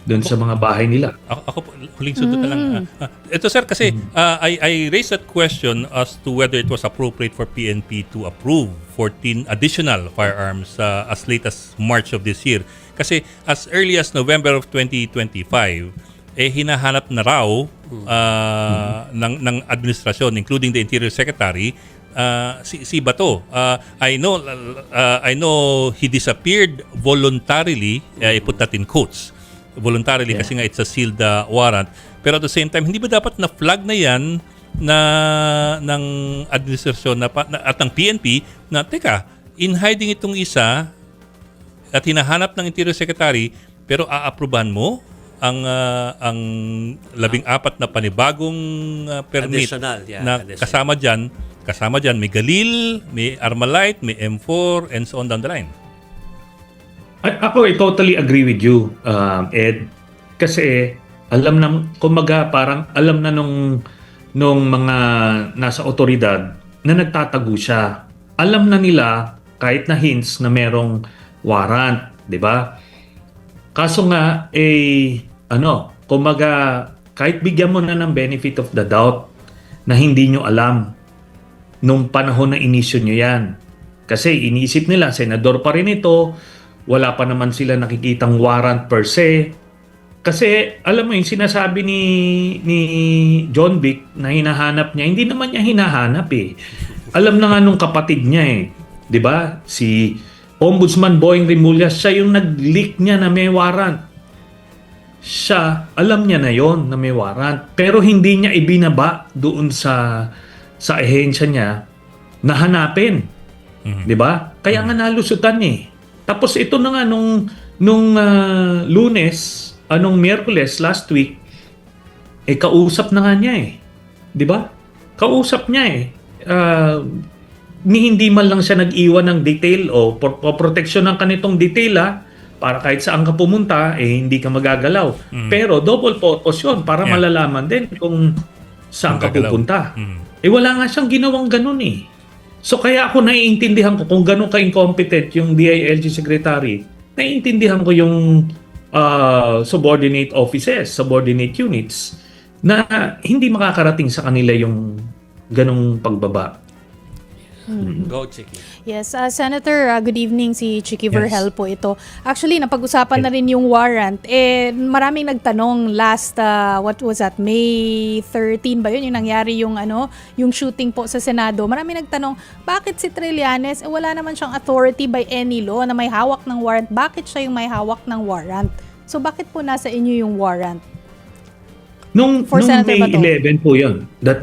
Speaker 19: Doon sa mga bahay nila.
Speaker 20: Ako po, huling sundot na lang. Ito sir, kasi I raised that question as to whether it was appropriate for PNP to approve 14 additional firearms as late as March of this year. Kasi as early as November of 2025, hinahanap na raw ng administrasyon, including the Interior Secretary, si Bato. I know he disappeared voluntarily. I put that in quotes. Voluntarily kasi nga it's a sealed warrant. Pero at the same time, hindi ba dapat na flag na yan ng administrasyon at ng PNP na teka, in hiding itong isa at hinahanap ng Interior Secretary pero aaprubahan mo ang 14 na panibagong permit na kasama dyan may Galil, may Armalite, may M4 and so on down the line.
Speaker 19: Ako, I totally agree with you, Ed. Kasi parang alam na nung mga nasa otoridad na nagtatago siya. Alam na nila kahit na hints na merong warrant, 'di ba? Kaso nga kahit bigyan mo na ng benefit of the doubt na hindi nyo alam nung panahon na inisyo nyo yan. Kasi iniisip nila, senador pa rin ito, wala pa naman sila nakikitang warrant per se. Kasi alam mo yung sinasabi ni John Vic na hinahanap niya, hindi naman niya hinahanap eh. Alam na nga nung kapatid niya eh. 'Di ba? Si Ombudsman Boying Rimullas, siya yung nag-leak niya na may warrant. Siya, alam niya na yon na may warrant. Pero hindi niya ibinaba doon sa ahensya niya na hanapin. 'Di ba? Kaya nga nalusutan eh. Tapos ito na nga nung Lunes, anong Miyerkules last week, kausap na nga niya eh. 'Di ba? Kausap niya eh. Hindi man lang siya nag-iwan ng detail o protection ng kanitong detail para kahit saan ka pumunta, hindi ka magagalaw. Pero double purpose yun para malalaman din kung saan ka pupunta. Wala nga siyang ginawang ganun eh. So kaya ako naiintindihan ko kung ganun ka-incompetent yung DILG secretary, naiintindihan ko yung subordinate offices, subordinate units na hindi makakarating sa kanila yung ganung pagbaba.
Speaker 20: Go, Chiki.
Speaker 9: Yes, Senator, good evening. Si Chiki
Speaker 19: Yes.
Speaker 9: Verhel po ito. Actually, napag-usapan na rin yung warrant. Maraming nagtanong last, what was that, May 13 ba yun? Yung nangyari yung, yung shooting po sa Senado. Maraming nagtanong, bakit si Trillanes, wala naman siyang authority by any law na may hawak ng warrant. Bakit siya yung may hawak ng warrant? So, bakit po nasa inyo yung warrant?
Speaker 19: Nung
Speaker 9: Senator
Speaker 19: May
Speaker 9: Bato.
Speaker 19: 11 po yun. That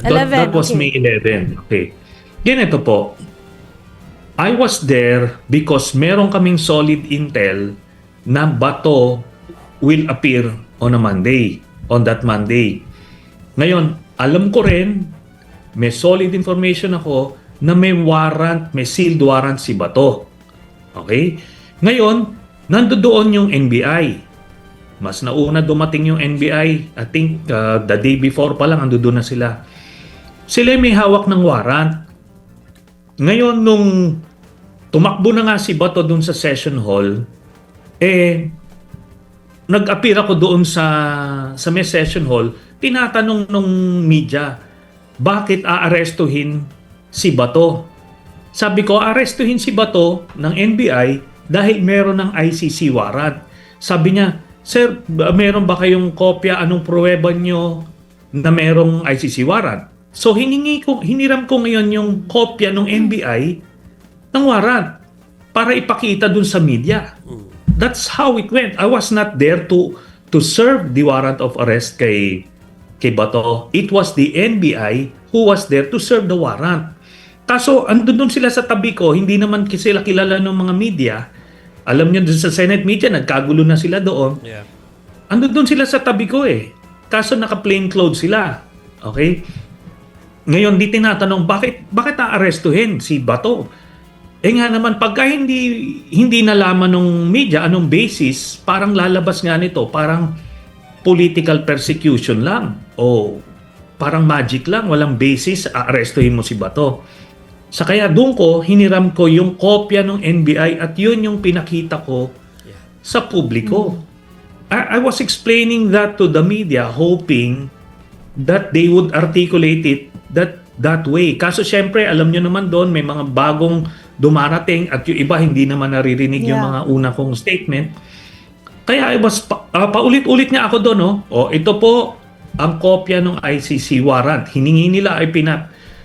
Speaker 19: was
Speaker 9: okay.
Speaker 19: May 11. Okay. Ganito po. I was there because meron kaming solid intel na Bato will appear on that Monday. Ngayon, alam ko rin, may solid information ako na may warrant, may sealed warrant si Bato. Okay? Ngayon, nandoon yung NBI. Mas nauna dumating yung NBI. I think the day before pa lang, nandoon na sila. Sila may hawak ng warrant. Ngayon, nung tumakbo na nga si Bato doon sa session hall, nag-appear ako doon sa may session hall, tinatanong nung media, bakit aarestuhin si Bato? Sabi ko, aarestuhin si Bato ng NBI dahil meron ng ICC warrant. Sabi niya, Sir, meron ba kayong kopya? Anong pruweba nyo na merong ICC warrant? So hiniram ko ngayon yung kopya ng NBI ng warrant para ipakita dun sa media. That's how it went. I was not there to serve the warrant of arrest kay Bato. It was the NBI who was there to serve the warrant. Kaso andun sila sa tabi ko, hindi naman sila kilala ng mga media. Alam niyo, dun sa Senate media, nagkagulo na sila doon.
Speaker 20: Yeah.
Speaker 19: Andun sila sa tabi ko eh. Kaso naka-plain clothes sila. Okay? Ngayon, di tinatanong, bakit aarestuhin si Bato? Nga naman, pagka hindi nalaman ng media anong basis, parang lalabas nga nito, parang political persecution lang. O parang magic lang, walang basis, aarestuhin mo si Bato. Sa kaya doon ko, hiniram ko yung kopya ng NBI at yun yung pinakita ko sa publiko. I was explaining that to the media, hoping that they would articulate it that way. Kaso syempre, alam nyo naman doon, may mga bagong dumarating at yung iba hindi naman naririnig yung mga una kong statement. Kaya paulit-ulit niya ako doon. Ito po ang kopya ng ICC warrant. Hiningi nila ay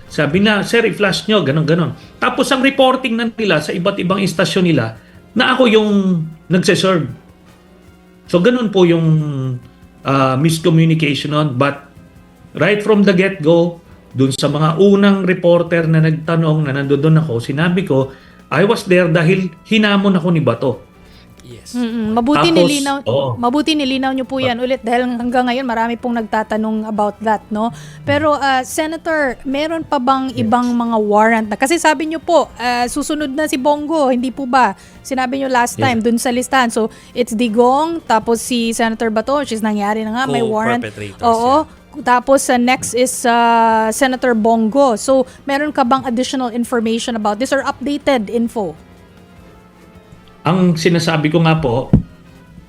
Speaker 19: sabi na, Sir, i-flash nyo, ganon. Tapos ang reporting na nila sa iba't ibang istasyon nila na ako yung nagsiserve. So ganun po yung miscommunication on. But right from the get-go, dun sa mga unang reporter na nagtanong na nandoon ako, sinabi ko, I was there dahil hinamon ako ni Bato.
Speaker 20: Yes.
Speaker 9: Mabuti
Speaker 19: Tapos,
Speaker 9: mabuti nilinaw niyo po 'yan ulit dahil hanggang ngayon marami pong nagtatanong about that, no? Pero Senator, meron pa bang ibang mga warrant na? Kasi sabi niyo po, susunod na si Bongo, hindi po ba? Sinabi niyo last time dun sa listahan. So, it's Digong, tapos si Senator Bato, which is nangyari na nga, may warrant. Oo. Tapos next is Senator Bongo. So, meron ka bang additional information about this or updated info?
Speaker 19: Ang sinasabi ko nga po,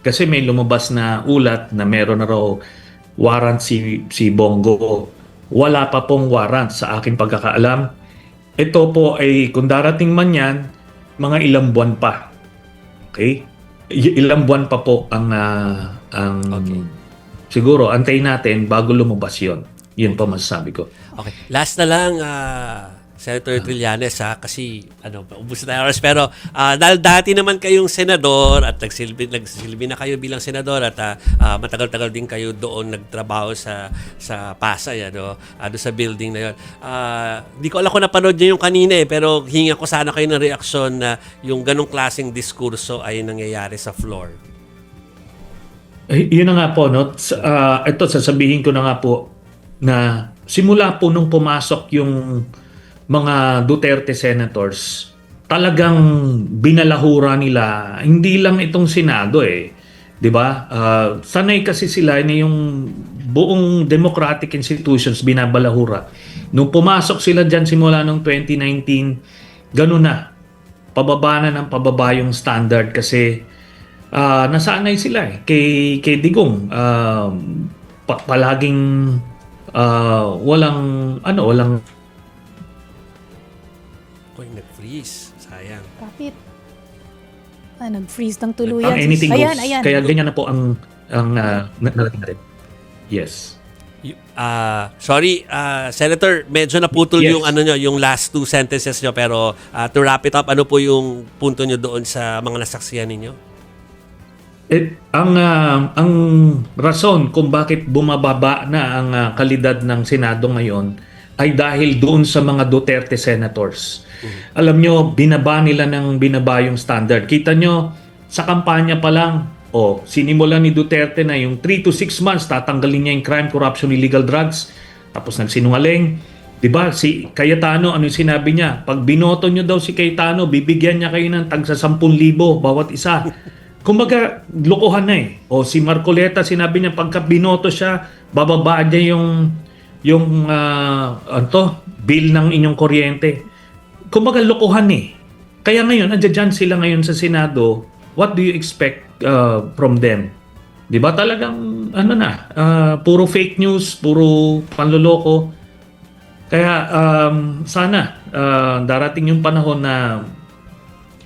Speaker 19: kasi may lumabas na ulat na meron na raw warrant si Bongo. Wala pa pong warrant sa aking pagkakaalam. Ito po ay kung darating man yan, mga ilang buwan pa. Okay? ilang buwan pa po ang siguro antayin natin bago lumabas yon. Yun po masasabi ko.
Speaker 21: Okay. Last na lang, Senator Trillanes, kasi ubus na tayo oras. Pero dahil dati naman kayong senador at nagsilbi na kayo bilang senador at matagal-tagal din kayo doon nagtrabaho sa Pasay, doon sa building na yun. Di ko alam kung napanood niyo yung kanina pero hinga ko sana kayo ng reaksyon na yung ganong klaseng diskurso ay nangyayari sa floor.
Speaker 19: Yun na nga po, no? Ito, sasabihin ko na nga po na simula po nung pumasok yung mga Duterte senators, talagang binalahura nila, hindi lang itong Senado 'di ba? Sanay kasi sila na yung buong democratic institutions binabalahura. Nung pumasok sila diyan simula nung 2019, ganun na. Pababa na ng pababa yung standard kasi nasanay sila kay Digong. Palaging walang
Speaker 21: nag-freeze. Sayang.
Speaker 9: Kapit. Nag-freeze ng tuluyan.
Speaker 19: Anything goes.
Speaker 9: Ayan.
Speaker 19: Kaya ganyan na po ang narating natin. Yes.
Speaker 21: Sorry, Senator, medyo naputol yung yung last two sentences nyo pero to wrap it up, ano po yung punto nyo doon sa mga nasaksihan ninyo?
Speaker 19: Ang rason kung bakit bumababa na ang kalidad ng Senado ngayon ay dahil doon sa mga Duterte senators. Alam nyo, binaba nila yung standard. Kita nyo, sa kampanya pa lang, sinimulan ni Duterte na yung 3 to 6 months, tatanggalin niya yung crime, corruption, illegal drugs. Tapos nagsinungaling. Diba? Si Cayetano, ano yung sinabi niya? Pag binoto nyo daw si Cayetano, bibigyan niya kayo ng tagsa 10,000 bawat isa. Kumbaga, lokohan na si Marcoleta, sinabi niya, pagka binoto siya, bababa niya yung bill ng inyong kuryente. Kumbaga, lokohan Kaya ngayon, andyan sila ngayon sa Senado. What do you expect from them? Di ba talagang, puro fake news, puro panloloko. Kaya, sana, darating yung panahon na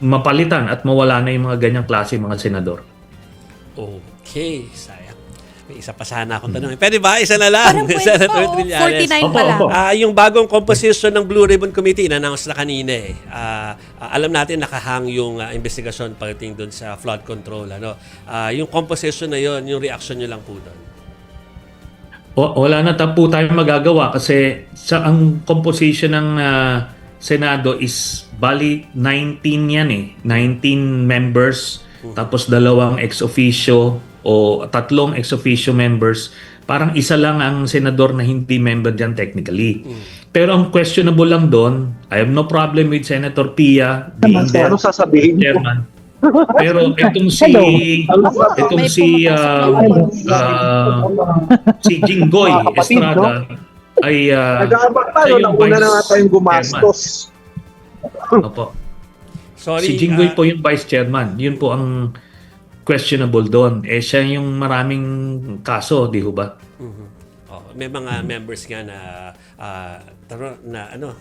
Speaker 19: mapalitan at mawala na yung mga ganyang klase mga senador.
Speaker 21: Okay, sayang. May isa pa sana akong tanong. Pwede ba? Isa na lang. Senator Trillanes.
Speaker 9: 49 pa lang.
Speaker 21: Yung bagong composition ng Blue Ribbon Committee, in-announce na kanina alam natin nakahang yung investigasyon pagdating doon sa flood control. Yung composition na yon, yung reaction nyo lang po doon.
Speaker 19: Wala na po tayong magagawa kasi ang composition ng Senado is bali 19 yan 19 members tapos 2 ex officio o 3 ex officio members. Parang isa lang ang senador na hindi member dyan technically. Pero ang questionable lang doon, I have no problem with Senator Pia being there, chairman. Pero itong si Jinggoy Estrada ay
Speaker 22: tayo na una na nga tayong gumastos.
Speaker 19: Opo.
Speaker 21: Sorry,
Speaker 19: si Jinggoy po yung vice chairman. Yun po ang questionable doon. Siya yung maraming kaso, di ho ba?
Speaker 21: May mga members nga na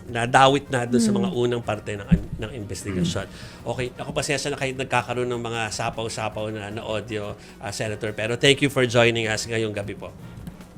Speaker 21: nadawit na doon sa mga unang parte ng investigasyon. Okay, ako pasensya na kayo nagkakaroon ng mga sapaw-sapaw na audio, Senator. Pero thank you for joining us ngayong gabi po.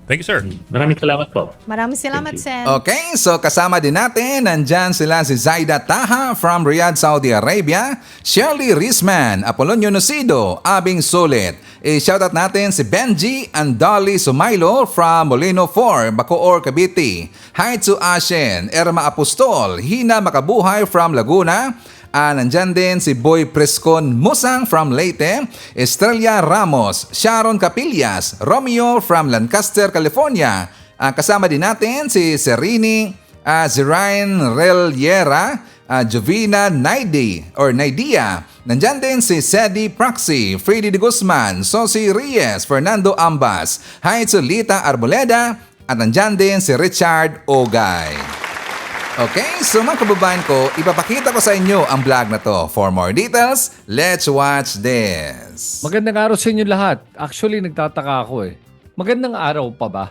Speaker 20: Thank you, sir.
Speaker 19: Maraming salamat po.
Speaker 9: Maraming salamat, Sen.
Speaker 1: Okay, so kasama din natin, nandyan sila si Zaida Taha from Riyadh, Saudi Arabia, Shirley Risman, Apolonio Nocido, Abing Sulit. Shoutout natin si Benji and Dolly Sumailo from Molino 4, Bacoor, Cavite. Hi to Ashen, Erma Apostol, Hina Makabuhay from Laguna. Nandyan din si Boy Prescon Musang from Leyte, Estrella Ramos, Sharon Capillas, Romeo from Lancaster, California. Kasama din natin si Serini Zirain Reliera, Jovina Naidia. Nandyan din si Sedi Praxi, Freddy de Guzman, Sosi Reyes, Fernando Ambas. Hi to Lita Arboleda. At nandyan din si Richard Ogay. Okay, so mga kababayan ko, ipapakita ko sa inyo ang vlog na to. For more details, let's watch this.
Speaker 23: Magandang araw sa inyo lahat. Actually, nagtataka ako Magandang araw pa ba?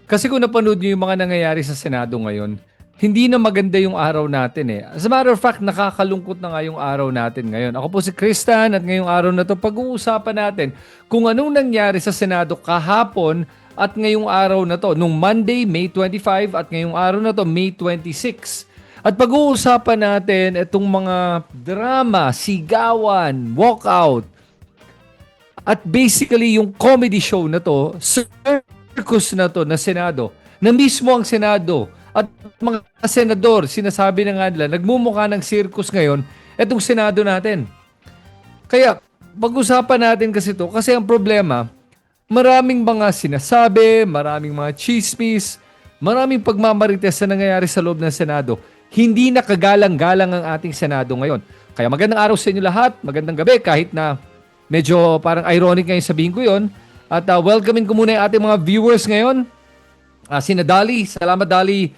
Speaker 23: Kasi kung napanood niyo yung mga nangyayari sa Senado ngayon, hindi na maganda yung araw natin eh. As a matter of fact, nakakalungkot na nga yung araw natin ngayon. Ako po si Kristan at ngayong araw na to pag-uusapan natin kung anong nangyari sa Senado kahapon at ngayong araw na to, nung Monday, May 25 at ngayong araw na to, May 26. At pag-uusapan natin itong mga drama, sigawan, walkout, at basically yung comedy show na to, circus na to na Senado, na mismo ang Senado at mga senador, sinasabi na nga nila, nagmumukha ng circus ngayon, itong Senado natin. Kaya, pag-usapan natin kasi to, kasi ang problema, maraming mga sinasabi, maraming mga chismis, maraming pagmamarites na nangyayari sa loob ng Senado. Hindi na kagalang-galang ang ating Senado ngayon. Kaya magandang araw sa inyo lahat, magandang gabi, kahit na medyo parang ironic ngayon sabihin ko yon. At welcomein ko muna yung ating mga viewers ngayon. Sina Dali, salamat Dali.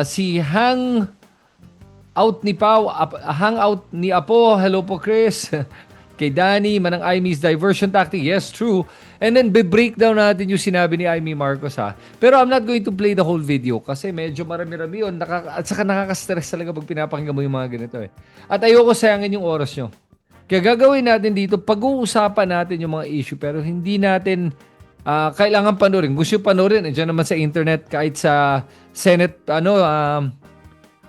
Speaker 23: Si Hangout ni Apo, hello po Chris. Kay Danny, Manang Imy's diversion tactic, yes, true. And then, be-breakdown natin yung sinabi ni Imy Marcos ha. Pero I'm not going to play the whole video kasi medyo marami-rami yun. At saka nakaka-stress talaga pag pinapakinggan mo yung mga ganito eh. At ayoko sayangin yung oras nyo. Kaya gagawin natin dito, pag-uusapan natin yung mga issue pero hindi natin kailangan panoorin. Gusto yung panoorin, dyan naman sa internet, kahit sa Senate,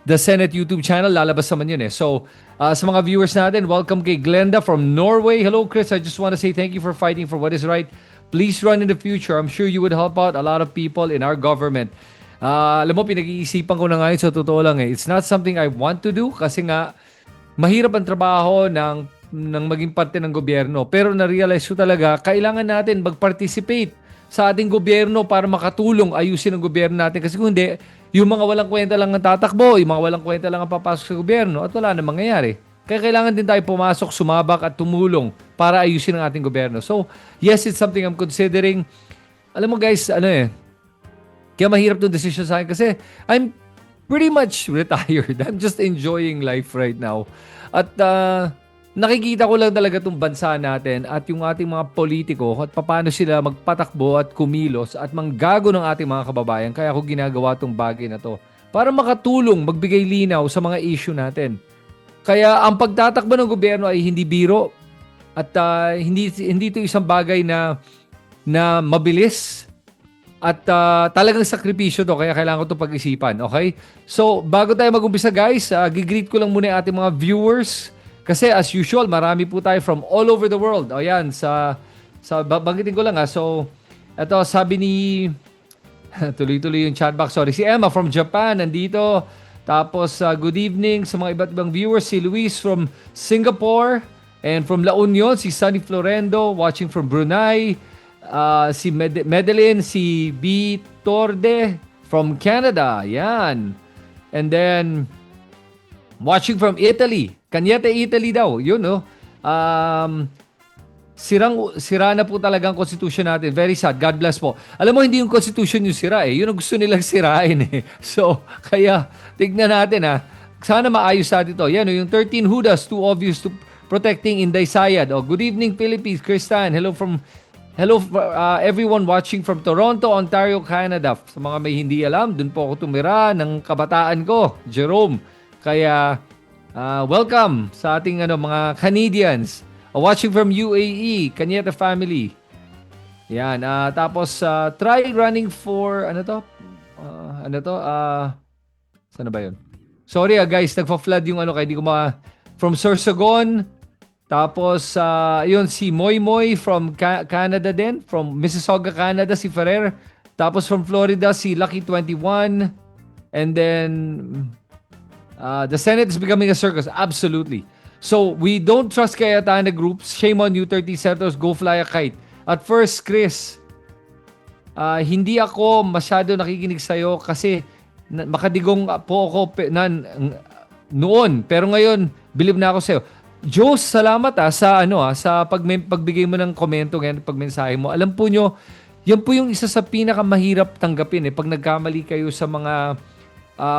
Speaker 23: the Senate YouTube channel, lalabas naman yun eh. So, sa mga viewers natin, welcome kay Glenda from Norway. Hello Chris, I just want to say thank you for fighting for what is right. Please run in the future. I'm sure you would help out a lot of people in our government. Alam mo, pinag-iisipan ko na ngayon sa totoo lang eh. It's not something I want to do kasi nga, mahirap ang trabaho ng maging parte ng gobyerno. Pero na-realize ko talaga, kailangan natin mag-participate sa ating gobyerno para makatulong ayusin ang gobyerno natin. Kasi kung hindi, yung mga walang kwenta lang ang tatakbo, yung mga walang kwenta lang ang papasok sa gobyerno at wala na mangyayari. Kaya kailangan din tayo pumasok, sumabak at tumulong para ayusin ang ating gobyerno. So, yes, it's something I'm considering. Alam mo guys, kaya mahirap itong decision sa akin kasi I'm pretty much retired. I'm just enjoying life right now. At nakikita ko lang talaga itong bansa natin at yung ating mga politiko at paano sila magpatakbo at kumilos at manggago ng ating mga kababayan. Kaya ako ginagawa itong bagay na to para makatulong, magbigay linaw sa mga issue natin. Kaya ang pagtatakbo ng gobyerno ay hindi biro at hindi ito isang bagay na mabilis at talagang sakripisyo to. Kaya kailangan ko ito pag-isipan. Okay? So, bago tayo mag-umpisa guys, gigreet ko lang muna yung ating mga viewers. Kasi as usual, marami po tayo from all over the world. O yan, banggitin ko lang ha. So, eto sabi ni, tuloy-tuloy yung chat box. Sorry, si Emma from Japan, nandito. Tapos, good evening sa mga iba't ibang viewers. Si Luis from Singapore. And from La Union, si Sunny Florendo, watching from Brunei. Si Medellin, si B. Torde from Canada. Yan. And then, watching from Italy. Cañete, Italy daw. Yun, no? Sira na po talaga ang constitution natin. Very sad. God bless po. Alam mo, hindi yung constitution yung sira eh. Yun ang gusto nilang sirain eh. So, kaya, tignan natin ha. Sana maayos natin ito. Yan, yung 13 Hudas, too obvious to protecting Inday Sayad. Oh, good evening, Philippines. Kristan, hello everyone watching from Toronto, Ontario, Canada. Sa mga may hindi alam, dun po ako tumira ng kabataan ko, Jerome. Kaya, welcome sa ating mga Canadians. Watching from UAE, Cañete family. Yan. Tapos, try running for, saan ba yun? Sorry guys, nagpa-flood yung kaya di ko from Sorsogon. Tapos, yun, si Moy Moy from Canada din. From Mississauga, Canada, si Ferrer. Tapos from Florida, si Lucky21. And then, the Senate is becoming a circus. Absolutely. So, we don't trust Cayetana groups. Shame on you, 30 Senators. Go fly a kite. At first, Chris, hindi ako masyado nakikinig sa'yo kasi makadigong po ako noon. Pero ngayon, believe na ako sa'yo. Diyos, salamat sa pagbigay mo ng komento ngayon, pagmensahe mo. Alam po nyo, yan po yung isa sa pinakamahirap tanggapin pag nagkamali kayo sa mga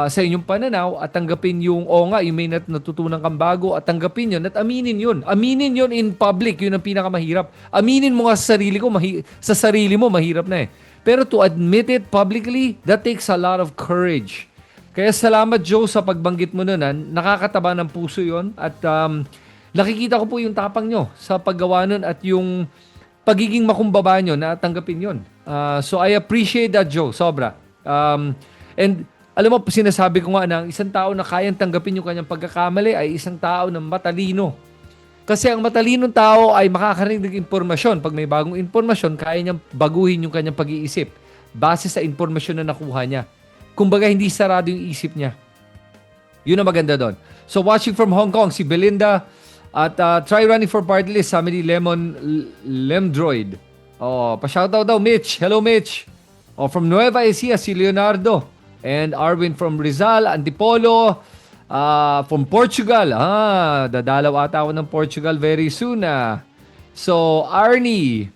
Speaker 23: sa inyong pananaw at tanggapin yung yung may natutunan kang bago at tanggapin yun at aminin yun. Aminin yun in public, yun ang pinakamahirap. Aminin mo nga sa sarili mo, mahirap na Pero to admit it publicly, that takes a lot of courage. Kaya salamat Joe sa pagbanggit mo nun. Nakakataba ng puso yon at nakikita ko po yung tapang nyo sa paggawa nun at yung pagiging makumbaba nyo na tanggapin yon. So I appreciate that Joe, sobra. And alam mo, sinasabi ko nga na isang tao na kayang tanggapin yung kanyang pagkakamali ay isang tao na matalino. Kasi ang matalinong tao ay makakarinig ng impormasyon. Pag may bagong impormasyon, kaya niyang baguhin yung kanyang pag-iisip base sa impormasyon na nakuha niya. Kumbaga, hindi sarado yung isip niya. Yun ang maganda doon. So, watching from Hong Kong, si Belinda at try running for party list, sabi ni Lemdroid. Pa-shoutout daw, Mitch. Hello, Mitch. From Nueva Ecija, si Leonardo. And Arwin from Rizal, Antipolo, from Portugal. Dadalaw ata ako ng Portugal very soon. So, Arnie,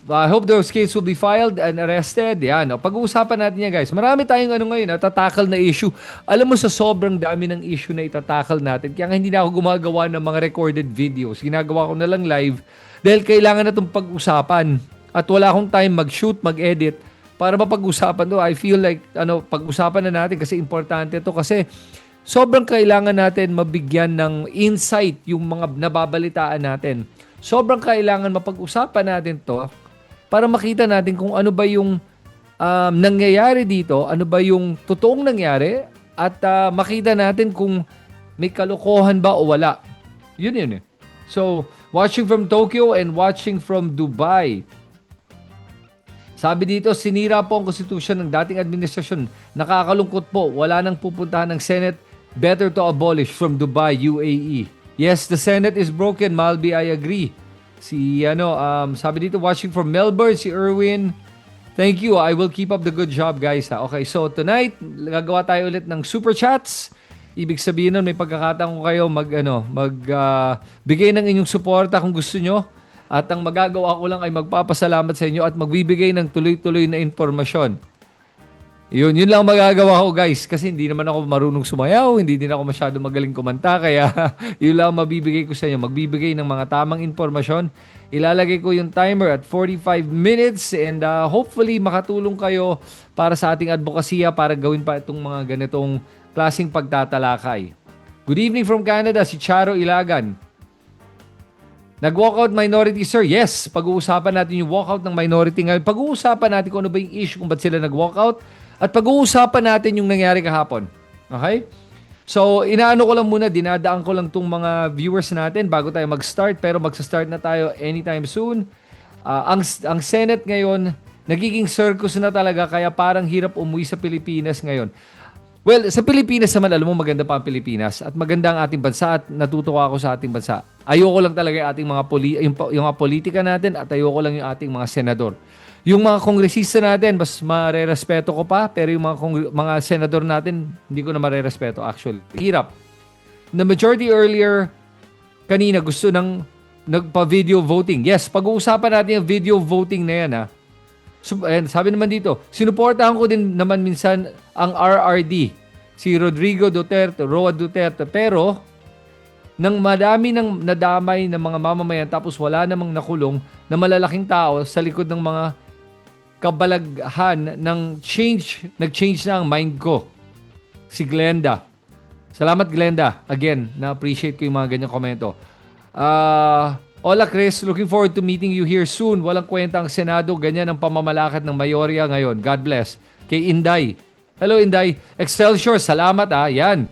Speaker 23: I hope those cases will be filed and arrested. Yan. Pag-uusapan natin yan, guys. Marami tayong ngayon, tatakal na issue. Alam mo, sa sobrang dami ng issue na itatakal natin, kaya hindi na ako gumagawa ng mga recorded videos. Ginagawa ko na lang live dahil kailangan na itong pag-usapan. At wala akong time mag-shoot, mag-edit para mapag-usapan to. I feel like pag-usapan na natin kasi importante to kasi sobrang kailangan natin mabigyan ng insight yung mga nababalitaan natin. Sobrang kailangan mapag-usapan natin to para makita natin kung ano ba yung nangyayari dito, ano ba yung totoong nangyari at makita natin kung may kalokohan ba o wala. Yun eh. So, watching from Tokyo and watching from Dubai. Sabi dito, sinira po ang konstitusyon ng dating administrasyon. Nakakalungkot po. Wala nang pupuntahan ng Senate. Better to abolish from Dubai, UAE. Yes, the Senate is broken. Malbi, I agree. Sabi dito, watching from Melbourne, si Erwin. Thank you. I will keep up the good job, guys. Okay, so tonight, gagawa tayo ulit ng super chats. Ibig sabihin nun, may pagkakataon ko kayo bigay ng inyong suporta kung gusto nyo. At ang magagawa ko lang ay magpapasalamat sa inyo at magbibigay ng tuloy-tuloy na informasyon. Yun lang magagawa ko, guys. Kasi hindi naman ako marunong sumayaw, hindi din ako masyado magaling kumanta. Kaya yun lang mabibigay ko sa inyo. Magbibigay ng mga tamang informasyon. Ilalagay ko yung timer at 45 minutes and hopefully makatulong kayo para sa ating advokasya para gawin pa itong mga ganitong klaseng pagtatalakay. Good evening from Canada, si Charo Ilagan. Nag-walkout minority, sir? Yes, pag-uusapan natin yung walkout ng minority ngayon. Pag-uusapan natin kung ano ba yung issue, kung ba't sila nag-walkout. At pag-uusapan natin yung nangyari kahapon. Okay? So, inaano ko lang muna, dinadaan ko lang tong mga viewers natin bago tayo mag-start. Pero mag-start na tayo anytime soon. Ang Senate ngayon, nagiging circus na talaga kaya parang hirap umuwi sa Pilipinas ngayon. Well, sa Pilipinas naman, alam mo, maganda pa ang Pilipinas at maganda ang ating bansa at natutuwa ako sa ating bansa. Ayoko lang talaga yung ating yung mga politika natin at ayoko lang yung ating mga senador. Yung mga kongresista natin, mas marerespeto ko pa, pero yung mga senador natin, hindi ko na marerespeto actually. Hirap. The majority earlier, kanina gusto ng nagpa-video voting. Yes, pag-uusapan natin yung video voting na yan. Sabi naman dito, sinuportahan ko din naman minsan ang RRD, si Rodrigo Duterte, Roa Duterte, pero nang madami ng nadamay ng mga mamamayan tapos wala namang nakulong na malalaking tao sa likod ng mga kabalaghan ng nag-change na ang mind ko. Si Glenda. Salamat Glenda. Again, na-appreciate ko yung mga ganyang komento. Hola Chris, looking forward to meeting you here soon. Walang kwenta ang Senado, ganyan ang pamamalakad ng mayorya ngayon. God bless. Kay Inday. Hello Inday. Excelsior, salamat Yan.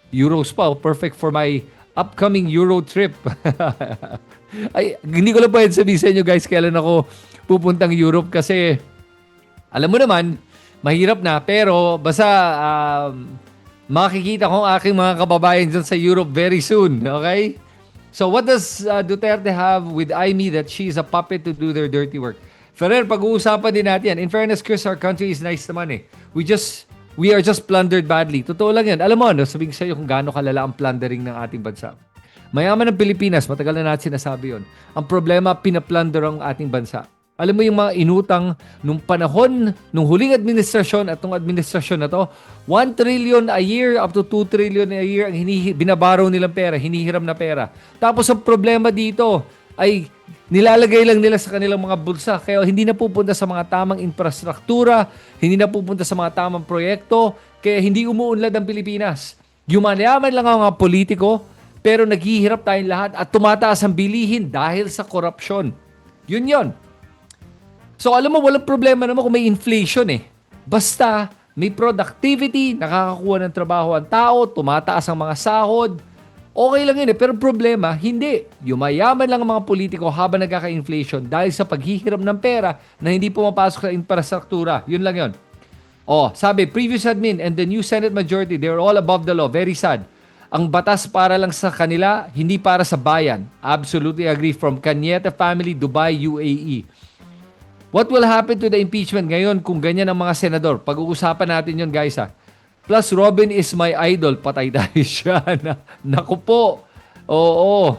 Speaker 23: Euros pa, perfect for my upcoming Euro trip. Ay, hindi ko lang pwede sabihin sa inyo guys kailan ako pupuntang Europe kasi alam mo naman, mahirap na pero basta makikita ko ang aking mga kababayan dyan sa Europe very soon. Okay? So what does Duterte have with Aimee that she is a puppet to do their dirty work? Ferrer, pag-uusapan din natin yan. In fairness, Chris, our country is nice naman eh. We are just plundered badly. Totoo lang yan. Alam mo, sabihin sa'yo kung gaano kalala ang plundering ng ating bansa. Mayaman ng Pilipinas, matagal na natin sinasabi yun. Ang problema, pinaplunder ang ating bansa. Alam mo yung mga inutang nung panahon, nung huling administrasyon at nung administrasyon na to, 1 trillion a year up to 2 trillion a year ang binabaraw nilang pera, hinihiram na pera. Tapos ang problema dito, ay nilalagay lang nila sa kanilang mga bulsa. Kaya hindi na pupunta sa mga tamang infrastruktura, hindi na pupunta sa mga tamang proyekto, kaya hindi umuunlad ang Pilipinas. Yumayaman lang ang mga politiko, pero naghihirap tayong lahat at tumataas ang bilihin dahil sa korupsyon. Yun. So alam mo, walang problema naman kung may inflation eh. Basta may productivity, nakakakuha ng trabaho ang tao, tumataas ang mga sahod, okay lang yun eh. Pero problema, hindi. Yumayaman lang ang mga politiko habang nagkaka-inflation dahil sa paghihirap ng pera na hindi pumapasok sa infrastruktura. Yun lang yun. Sabi, previous admin and the new Senate majority, they're all above the law. Very sad. Ang batas para lang sa kanila, hindi para sa bayan. Absolutely agree. From Cañete family, Dubai, UAE. What will happen to the impeachment ngayon kung ganyan ang mga senador? Pag-uusapan natin yun, guys, ha. Plus, Robin is my idol. Patay tayo siya. Naku po. Oo.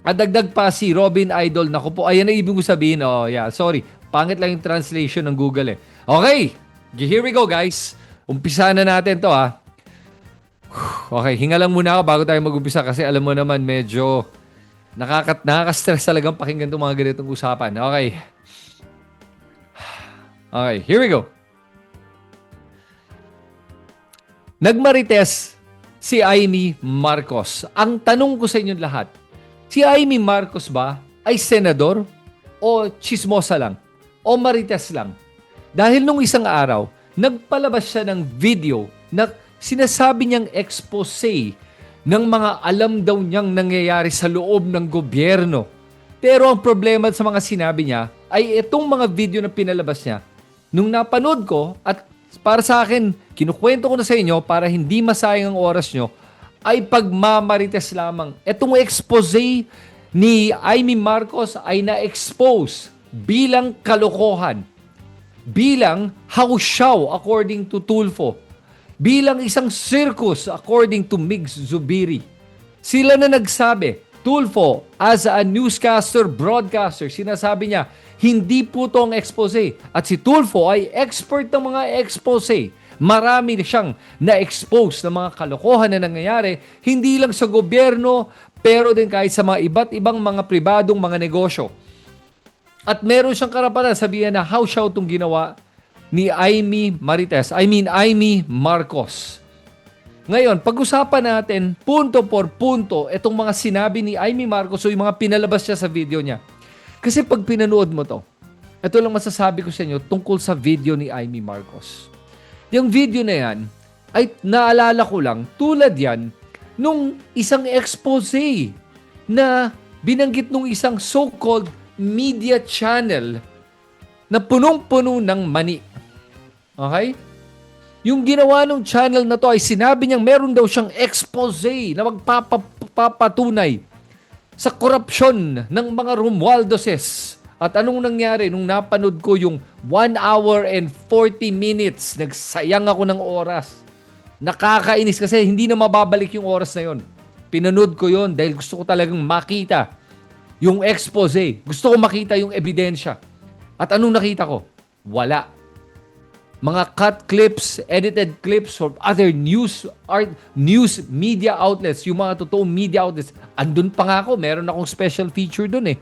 Speaker 23: At dagdag pa si Robin Idol. Naku po. Ayan na ibig ko sabihin. Sorry. Pangit lang yung translation ng Google eh. Okay. Here we go, guys. Umpisa na natin to, ha. Okay, hinga lang muna ako bago tayo mag-umpisa kasi alam mo naman medyo nakaka-stress talagang pakinggan itong mga ganitong usapan. Okay. Okay, here we go. Nagmarites si Amy Marcos. Ang tanong ko sa inyong lahat, si Amy Marcos ba ay senador o chismosa lang o marites lang? Dahil nung isang araw, nagpalabas siya ng video na sinasabi niyang expose ng mga alam daw niyang nangyayari sa loob ng gobyerno. Pero ang problema sa mga sinabi niya ay itong mga video na pinalabas niya. Nung napanood ko at para sa akin, kinukwento ko na sa inyo para hindi masayang ang oras nyo, ay pagmamarites lamang. Itong expose ni Amy Marcos ay na-expose bilang kalokohan, bilang hausyaw according to Tulfo, bilang isang circus according to Migs Zubiri. Sila na nagsabi, Tulfo as a newscaster, broadcaster, sinasabi niya, hindi po ito ang expose. At si Tulfo ay expert ng mga expose. Marami na siyang na-expose ng mga kalokohan na nangyayari, hindi lang sa gobyerno, pero din kahit sa mga iba't ibang mga pribadong mga negosyo. At meron siyang karapatan sabihin na how siya itong ginawa ni Amy Marcos. Ngayon, pag-usapan natin punto por punto itong mga sinabi ni Amy Marcos o yung mga pinalabas niya sa video niya. Kasi pag pinanood mo to, ito lang masasabi ko sa inyo tungkol sa video ni Amy Marcos. Yung video na yan, ay naalala ko lang, tulad yan, nung isang expose na binanggit nung isang so-called media channel na punong-puno ng mani. Okay? Yung ginawa ng channel na to ay sinabi niyang meron daw siyang expose na magpapatunay sa korupsyon ng mga Romualdoses. At anong nangyari nung napanood ko yung 1 hour and 40 minutes, nagsayang ako ng oras. Nakakainis kasi hindi na mababalik yung oras na yon. Pinanood ko yon dahil gusto ko talagang makita yung expose. Gusto ko makita yung ebidensya. At anong nakita ko? Wala. Mga cut clips, edited clips from other news media outlets, yung mga totoong media outlets. Andun pa nga ako, meron akong special feature dun eh.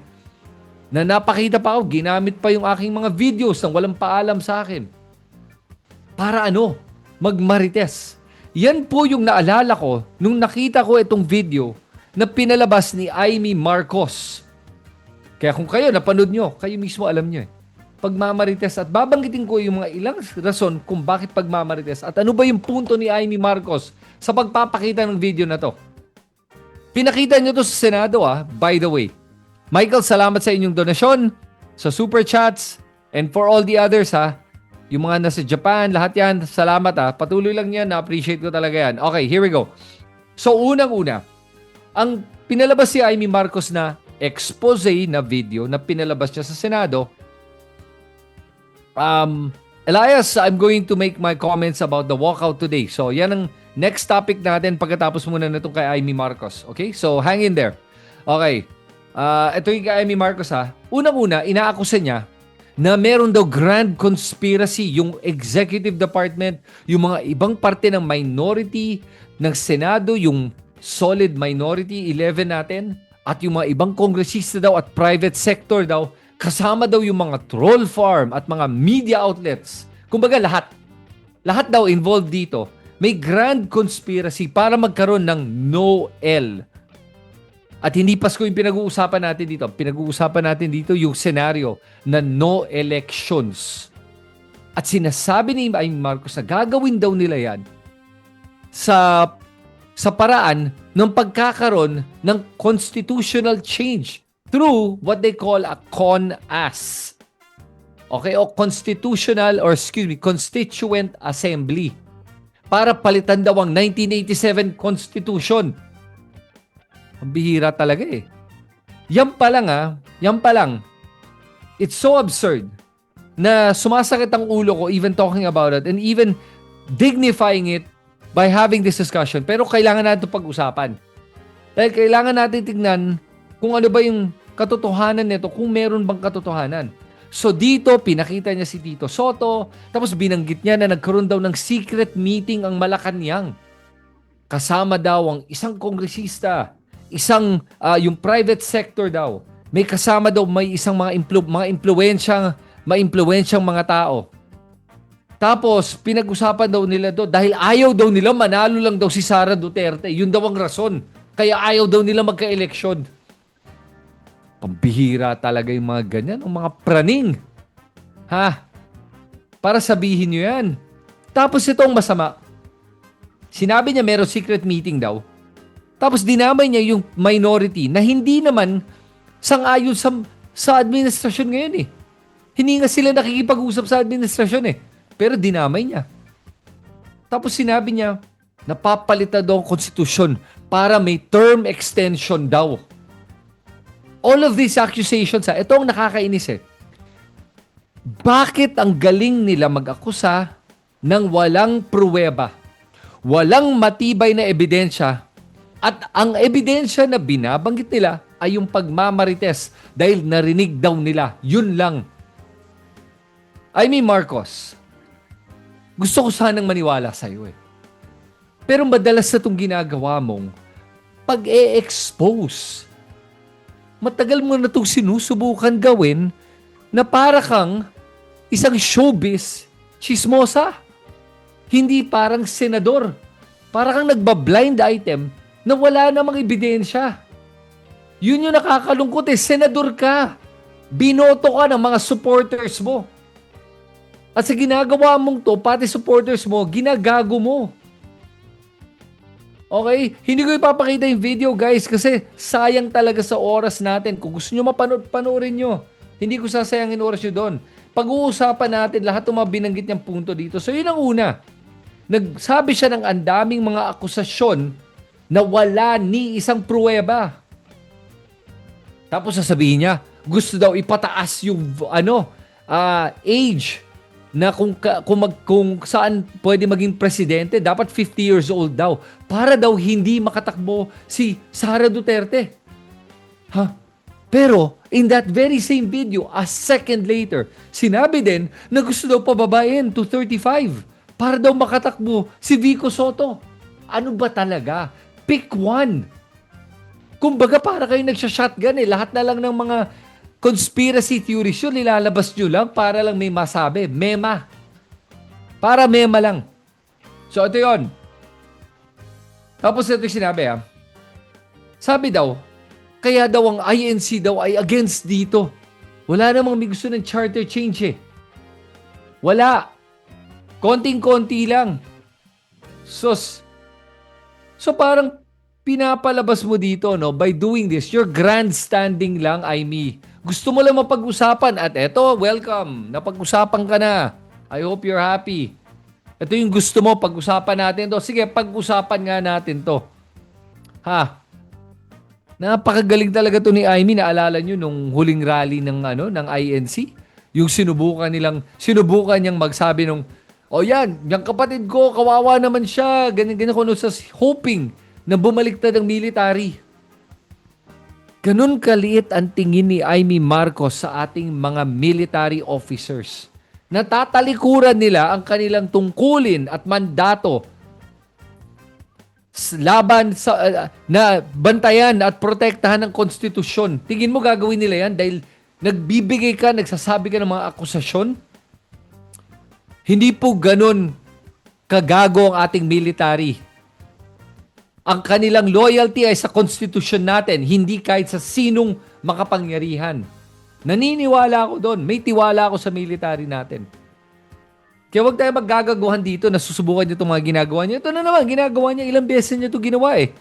Speaker 23: Na napakita pa ako, ginamit pa yung aking mga videos nang walang paalam sa akin. Para ano? Magmarites. Yan po yung naalala ko nung nakita ko itong video na pinalabas ni Amy Marcos. Kaya kung kayo napanood nyo, kayo mismo alam nyo eh. Pagmamarites at babanggitin ko yung mga ilang rason kung bakit pagmamarites at ano ba yung punto ni Amy Marcos sa pagpapakita ng video na to. Pinakita nyo to sa Senado by the way. Michael, salamat sa inyong donasyon, sa super chats, and for all the others yung mga nasa Japan, lahat yan, salamat patuloy lang yan, na-appreciate ko talaga yan. Okay, here we go. So unang-una, ang pinalabas si Amy Marcos na expose na video na pinalabas niya sa Senado. Elias, I'm going to make my comments about the walkout today. So, yan ang next topic natin pagkatapos muna na itong kay Amy Marcos. Okay? So, hang in there. Okay. Ito yung kay Amy Marcos Unang-una, inaakusa niya na meron daw grand conspiracy yung executive department, yung mga ibang parte ng minority ng Senado, yung solid minority, 11 natin, At yung mga ibang kongresista daw at private sector daw, kasama daw yung mga troll farm at mga media outlets. Kumbaga lahat. Lahat daw involved dito. May grand conspiracy para magkaroon ng no-L. At hindi Pasko yung pinag-uusapan natin dito. Pinag-uusapan natin dito yung senaryo na no elections. At sinasabi ni Amy Marcos na gagawin daw nila yan sa paraan ng pagkakaroon ng constitutional change through what they call a CONAS. Okay, o Constituent Assembly. Para palitan daw ang 1987 Constitution. Ang bihira talaga eh. Yan pa lang. It's so absurd na sumasakit ang ulo ko even talking about it and even dignifying it by having this discussion. Pero kailangan natin ito pag-usapan. Dahil kailangan natin tignan kung ano ba yung katotohanan nito, kung meron bang katotohanan. So dito, pinakita niya si Tito Soto, tapos binanggit niya na nagkaroon daw ng secret meeting ang Malacanang. Kasama daw ang isang kongresista, yung private sector daw. May kasama daw may isang mga impluwensyang mga tao. Tapos, pinag-usapan daw nila dahil ayaw daw nila, manalo lang daw si Sara Duterte. Yun daw ang rason. Kaya ayaw daw nila magka-eleksyon. Pambihira talaga yung mga ganyan, ang mga praning. Para sabihin nyo yan. Tapos itong masama. Sinabi niya meron secret meeting daw. Tapos dinamay niya yung minority na hindi naman sang-ayon sa administrasyon ngayon eh. Hindi nga sila nakikipag-usap sa administrasyon eh. Pero dinamay niya. Tapos sinabi niya, napapalitan daw ang konstitusyon para may term extension daw. All of these accusations, ito ang nakakainis eh. Bakit ang galing nila mag-akusa ng walang pruweba, walang matibay na ebidensya, at ang ebidensya na binabanggit nila ay yung pagmamarites dahil narinig daw nila. Yun lang. Amy Marcos, gusto ko sanang maniwala sa'yo eh. Pero madalas na itong ginagawa mong pag-e-expose. Matagal mo na itong sinusubukan gawin na para kang isang showbiz chismosa. Hindi parang senador. Para kang nagba-blind item na wala namang ebidensya. Yun yung nakakalungkot eh. Senador ka. Binoto ka ng mga supporters mo. At sa ginagawa mong to, pati supporters mo, ginagago mo. Okay? Hindi ko ipapakita yung video, guys, kasi sayang talaga sa oras natin. Kung gusto nyo mapanood, panoorin nyo. Hindi ko sasayangin oras nyo doon. Pag-uusapan natin lahat ng mga binanggit niyang punto dito. So, yun ang una. Nagsabi siya ng andaming mga akusasyon na wala ni isang pruweba. Tapos sasabihin niya, gusto daw ipataas yung age na kung saan pwede maging presidente, dapat 50 years old daw. Para daw hindi makatakbo si Sara Duterte. Pero, in that very same video, a second later, sinabi din na gusto daw pababain to 35 para daw makatakbo si Vico Soto. Ano ba talaga? Pick one. Kumbaga para kayo nagsha-shotgun eh. Lahat na lang ng mga conspiracy theories yun, nilalabas nyo lang para lang may masabi. Mema. Para mema lang. So, ito yun. Tapos ito yung sinabi Sabi daw, kaya daw ang INC daw ay against dito. Wala namang may gusto ng charter change eh. Wala. Konting-konti lang. So parang pinapalabas mo dito, no? By doing this, you're grandstanding lang, Amy. Gusto mo lang mapag-usapan at eto, welcome. Napag-usapan ka na. I hope you're happy. Ito yung gusto mo, pag-usapan natin to. Sige, pag-usapan nga natin to. Napakagaling talaga to ni Amy. Naalala nyo nung huling rally ng INC? Yung sinubukan niyang magsabi nung, yan, yung kapatid ko, kawawa naman siya. Ganyan ko sa hoping na bumaliktad ang military. Ganun kaliit ang tingin ni Amy Marcos sa ating mga military officers. Natatalikuran nila ang kanilang tungkulin at mandato laban sa na bantayan at protektahan ng konstitusyon. Tingin mo gagawin nila yan dahil nagbibigay ka, nagsasabi ka ng mga akusasyon? Hindi po ganun kagago ang ating military. Ang kanilang loyalty ay sa konstitusyon natin, hindi kahit sa sinong makapangyarihan. Naniniwala ako doon. May tiwala ako sa military natin. Kaya huwag tayo maggagaguhan dito na susubukan niyo itong mga ginagawa niya. Ito na naman, ginagawa niya. Ilang beses niya ito ginawa eh.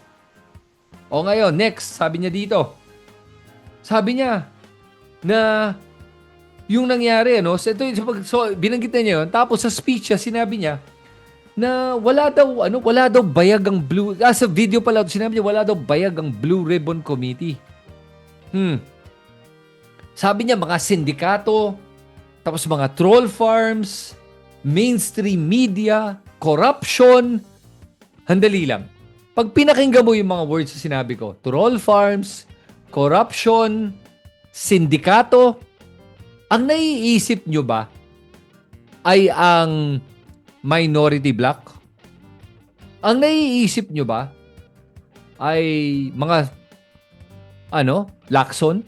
Speaker 23: O ngayon, next, sabi niya dito. Sabi niya na yung nangyari, no? So, binanggit na niya yun. Tapos sa speech niya, sinabi niya na wala daw bayag ang Blue, sa video pala, sinabi niya wala daw bayag ang Blue Ribbon Committee. Sabi niya mga sindikato, tapos mga troll farms, mainstream media, corruption. Handali lang. Pag pinakinggan mo yung mga words na sinabi ko, troll farms, corruption, sindikato, ang naiisip nyo ba ay ang minority black? Ang naiisip nyo ba ay mga Lacson,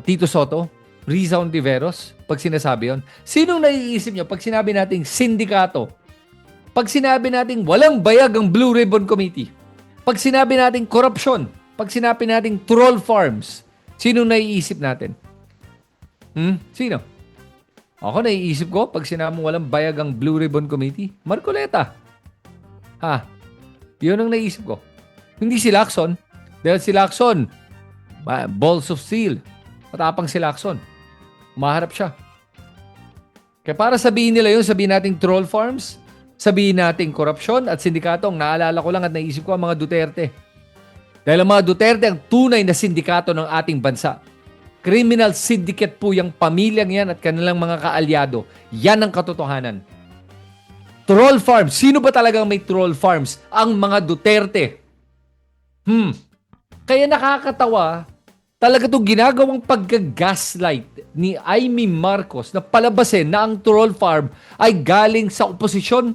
Speaker 23: Tito Soto, Riza Ontiveros, pag sinasabi yon? Sinong naiisip nyo pag sinabi nating sindikato? Pag sinabi nating walang bayag ang Blue Ribbon Committee? Pag sinabi nating corruption? Pag sinabi nating troll farms? Sinong naiisip natin? Sino? Ako naiisip ko pag sinabi mo walang bayag ang Blue Ribbon Committee? Marcoleta. Yun ang naisip ko. Hindi si Lacson. Dahil si Lacson, balls of steel. Matapang si Lacson. Maharap siya. Kaya para sabihin nila yun, sabihin natin troll farms, sabihin natin korupsyon at sindikato. Ang naalala ko lang at naisip ko ang mga Duterte. Dahil ang mga Duterte ang tunay na sindikato ng ating bansa. Criminal syndicate po yung pamilyang yan at kanilang mga kaalyado. Yan ang katotohanan. Troll farms. Sino ba talagang may troll farms? Ang mga Duterte. Kaya nakakatawa, talaga itong ginagawang pagka-gaslight ni Amy Marcos na palabasin na ang troll farm ay galing sa oposisyon.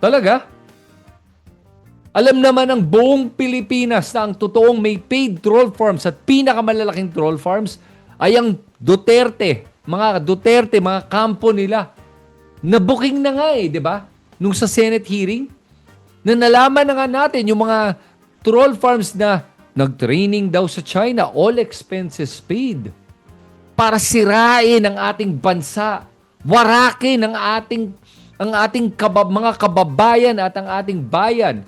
Speaker 23: Talaga? Alam naman ng buong Pilipinas na ang totoong may paid troll farms at pinakamalalaking troll farms ay ang Duterte. Mga Duterte, mga kampo nila. Nabuking na nga di ba? Nung sa Senate hearing, na nalaman na nga natin yung mga troll farms na nag-training daw sa China, all expenses paid. Para sirain ang ating bansa. Warakin ang ating mga kababayan at ang ating bayan.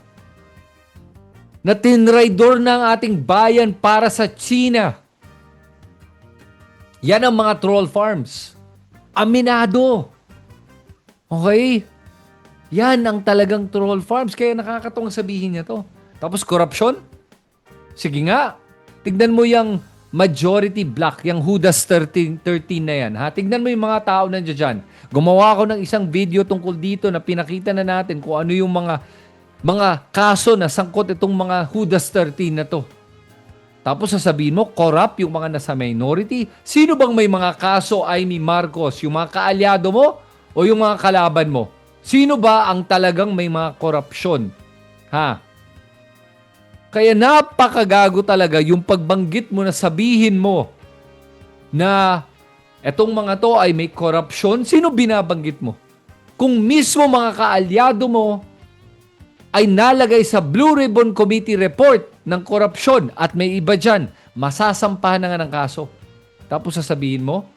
Speaker 23: Na tinraidor ng ating bayan para sa China. Yan ang mga troll farms. Aminado. Okay? Yan ang talagang troll farms. Kaya nakakatawang sabihin niya to. Tapos corruption? Sige nga. Tignan mo yung majority black, yung Judas 13 na yan. Tignan mo yung mga tao nandiyan dyan. Gumawa ako ng isang video tungkol dito na pinakita na natin kung ano yung mga kaso na sangkot itong mga Judas 13 na to. Tapos sasabihin mo, corrupt yung mga nasa minority. Sino bang may mga kaso, Amy Marcos? Yung mga kaalyado mo o yung mga kalaban mo? Sino ba ang talagang may mga korupsyon? Kaya napakagago talaga yung pagbanggit mo na sabihin mo na etong mga to ay may korupsyon. Sino binabanggit mo? Kung mismo mga kaalyado mo ay nalagay sa Blue Ribbon Committee report ng korupsyon at may iba dyan, masasampahan na nga ng kaso. Tapos sasabihin mo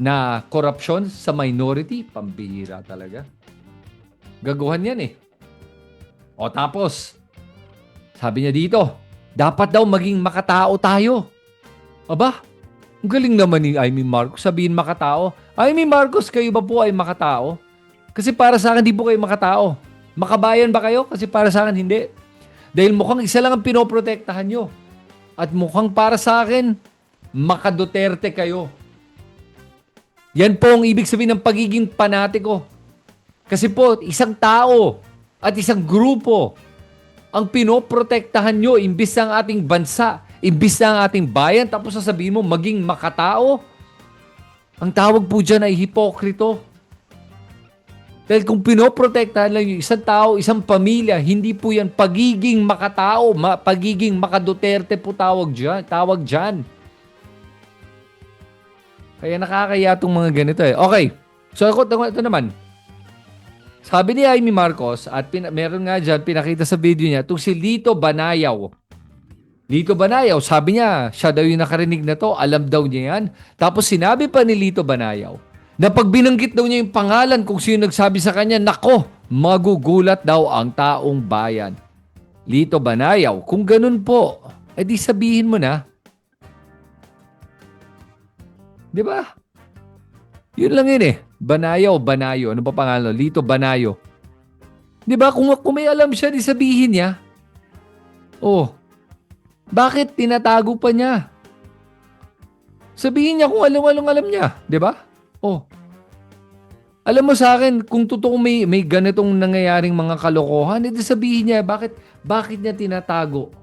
Speaker 23: na korupsyon sa minority, pambihira talaga. Gaguhan yan O tapos, sabi niya dito, dapat daw maging makatao tayo. Aba, ang galing naman ni Amy Marcos sabihin makatao. Amy Marcos, kayo ba po ay makatao? Kasi para sa akin, di po kayo makatao. Makabayan ba kayo? Kasi para sa akin, hindi. Dahil mukhang isa lang ang pinoprotektahan nyo. At mukhang para sa akin, makaduterte kayo. Yan po ang ibig sabihin ng pagiging panatiko. Kasi po, isang tao at isang grupo ang pinoprotektahan nyo imbis ang ating bansa, imbis ang ating bayan, tapos sasabihin mo, maging makatao. Ang tawag po dyan ay hipokrito. Dahil kung pinoprotektahan lang yung isang tao, isang pamilya, hindi po yan pagiging makatao, pagiging makaduterte po tawag dyan. Kaya nakakaya itong mga ganito eh. Okay, so ito naman. Sabi ni Amy Marcos, at meron nga dyan, pinakita sa video niya, itong si Lito Banayaw. Lito Banayaw, sabi niya, siya daw yung nakarinig na to, alam daw niya yan. Tapos sinabi pa ni Lito Banayaw, na pag binanggit daw niya yung pangalan kung sino nagsabi sa kanya, nako, magugulat daw ang taong bayan. Lito Banayaw, kung ganun po, edi sabihin mo na. Di ba? Yun lang yun eh. Banayo. Ano pa pangalan? Lito Banayo. Di ba? Kung may alam siya, di sabihin niya. Oh, bakit tinatago pa niya? Sabihin niya kung alam niya. Di ba? Oh. Alam mo sa akin, kung totoo may ganitong nangyayaring mga kalokohan, edi sabihin niya, bakit niya tinatago?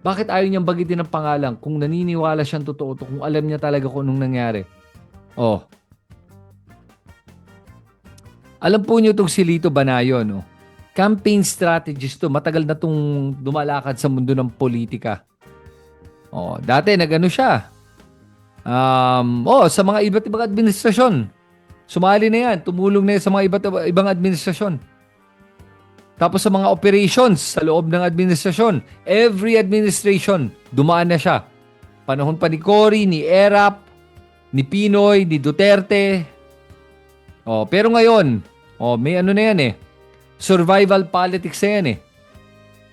Speaker 23: Bakit ayaw niyang bagitin ng pangalan kung naniniwala siyang totoo to, kung alam niya talaga kung anong nangyari? Oh. Alam po niyo itong si Lito Banayo, no? Campaign strategist to. Matagal na itong dumalakad sa mundo ng politika. Oh, dati nag-ano siya. Sa mga iba't ibang administrasyon. Sumali na yan. Tumulong na yan sa mga iba't ibang administrasyon. Tapos sa mga operations sa loob ng administrasyon. Every administration, dumaan na siya. Panahon pa ni Cory, ni Erap, ni Pinoy, ni Duterte. Oh, pero ngayon, may ano na yan eh. Survival politics na yan eh.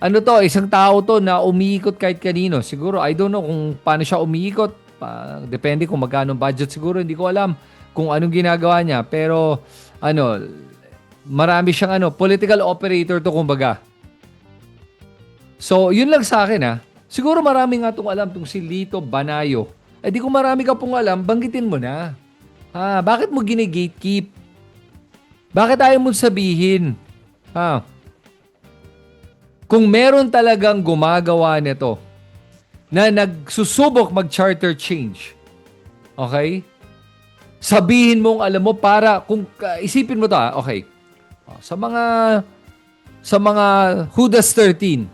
Speaker 23: Ano to, isang tao to na umiikot kahit kanino. Siguro, I don't know kung paano siya umiikot. Depende kung magkano budget siguro. Hindi ko alam kung anong ginagawa niya. Pero, marami siyang political operator to kumbaga. So, yun lang sa akin ha. Siguro marami nga itong alam itong si Lito Banayo. Di kung marami ka pong alam, banggitin mo na. Bakit mo gine-gatekeep? Bakit ayaw mo sabihin? Kung meron talagang gumagawa nito na nagsusubok mag-charter change, okay? Sabihin mong alam mo para, kung isipin mo to okay. Sa mga Judas 13,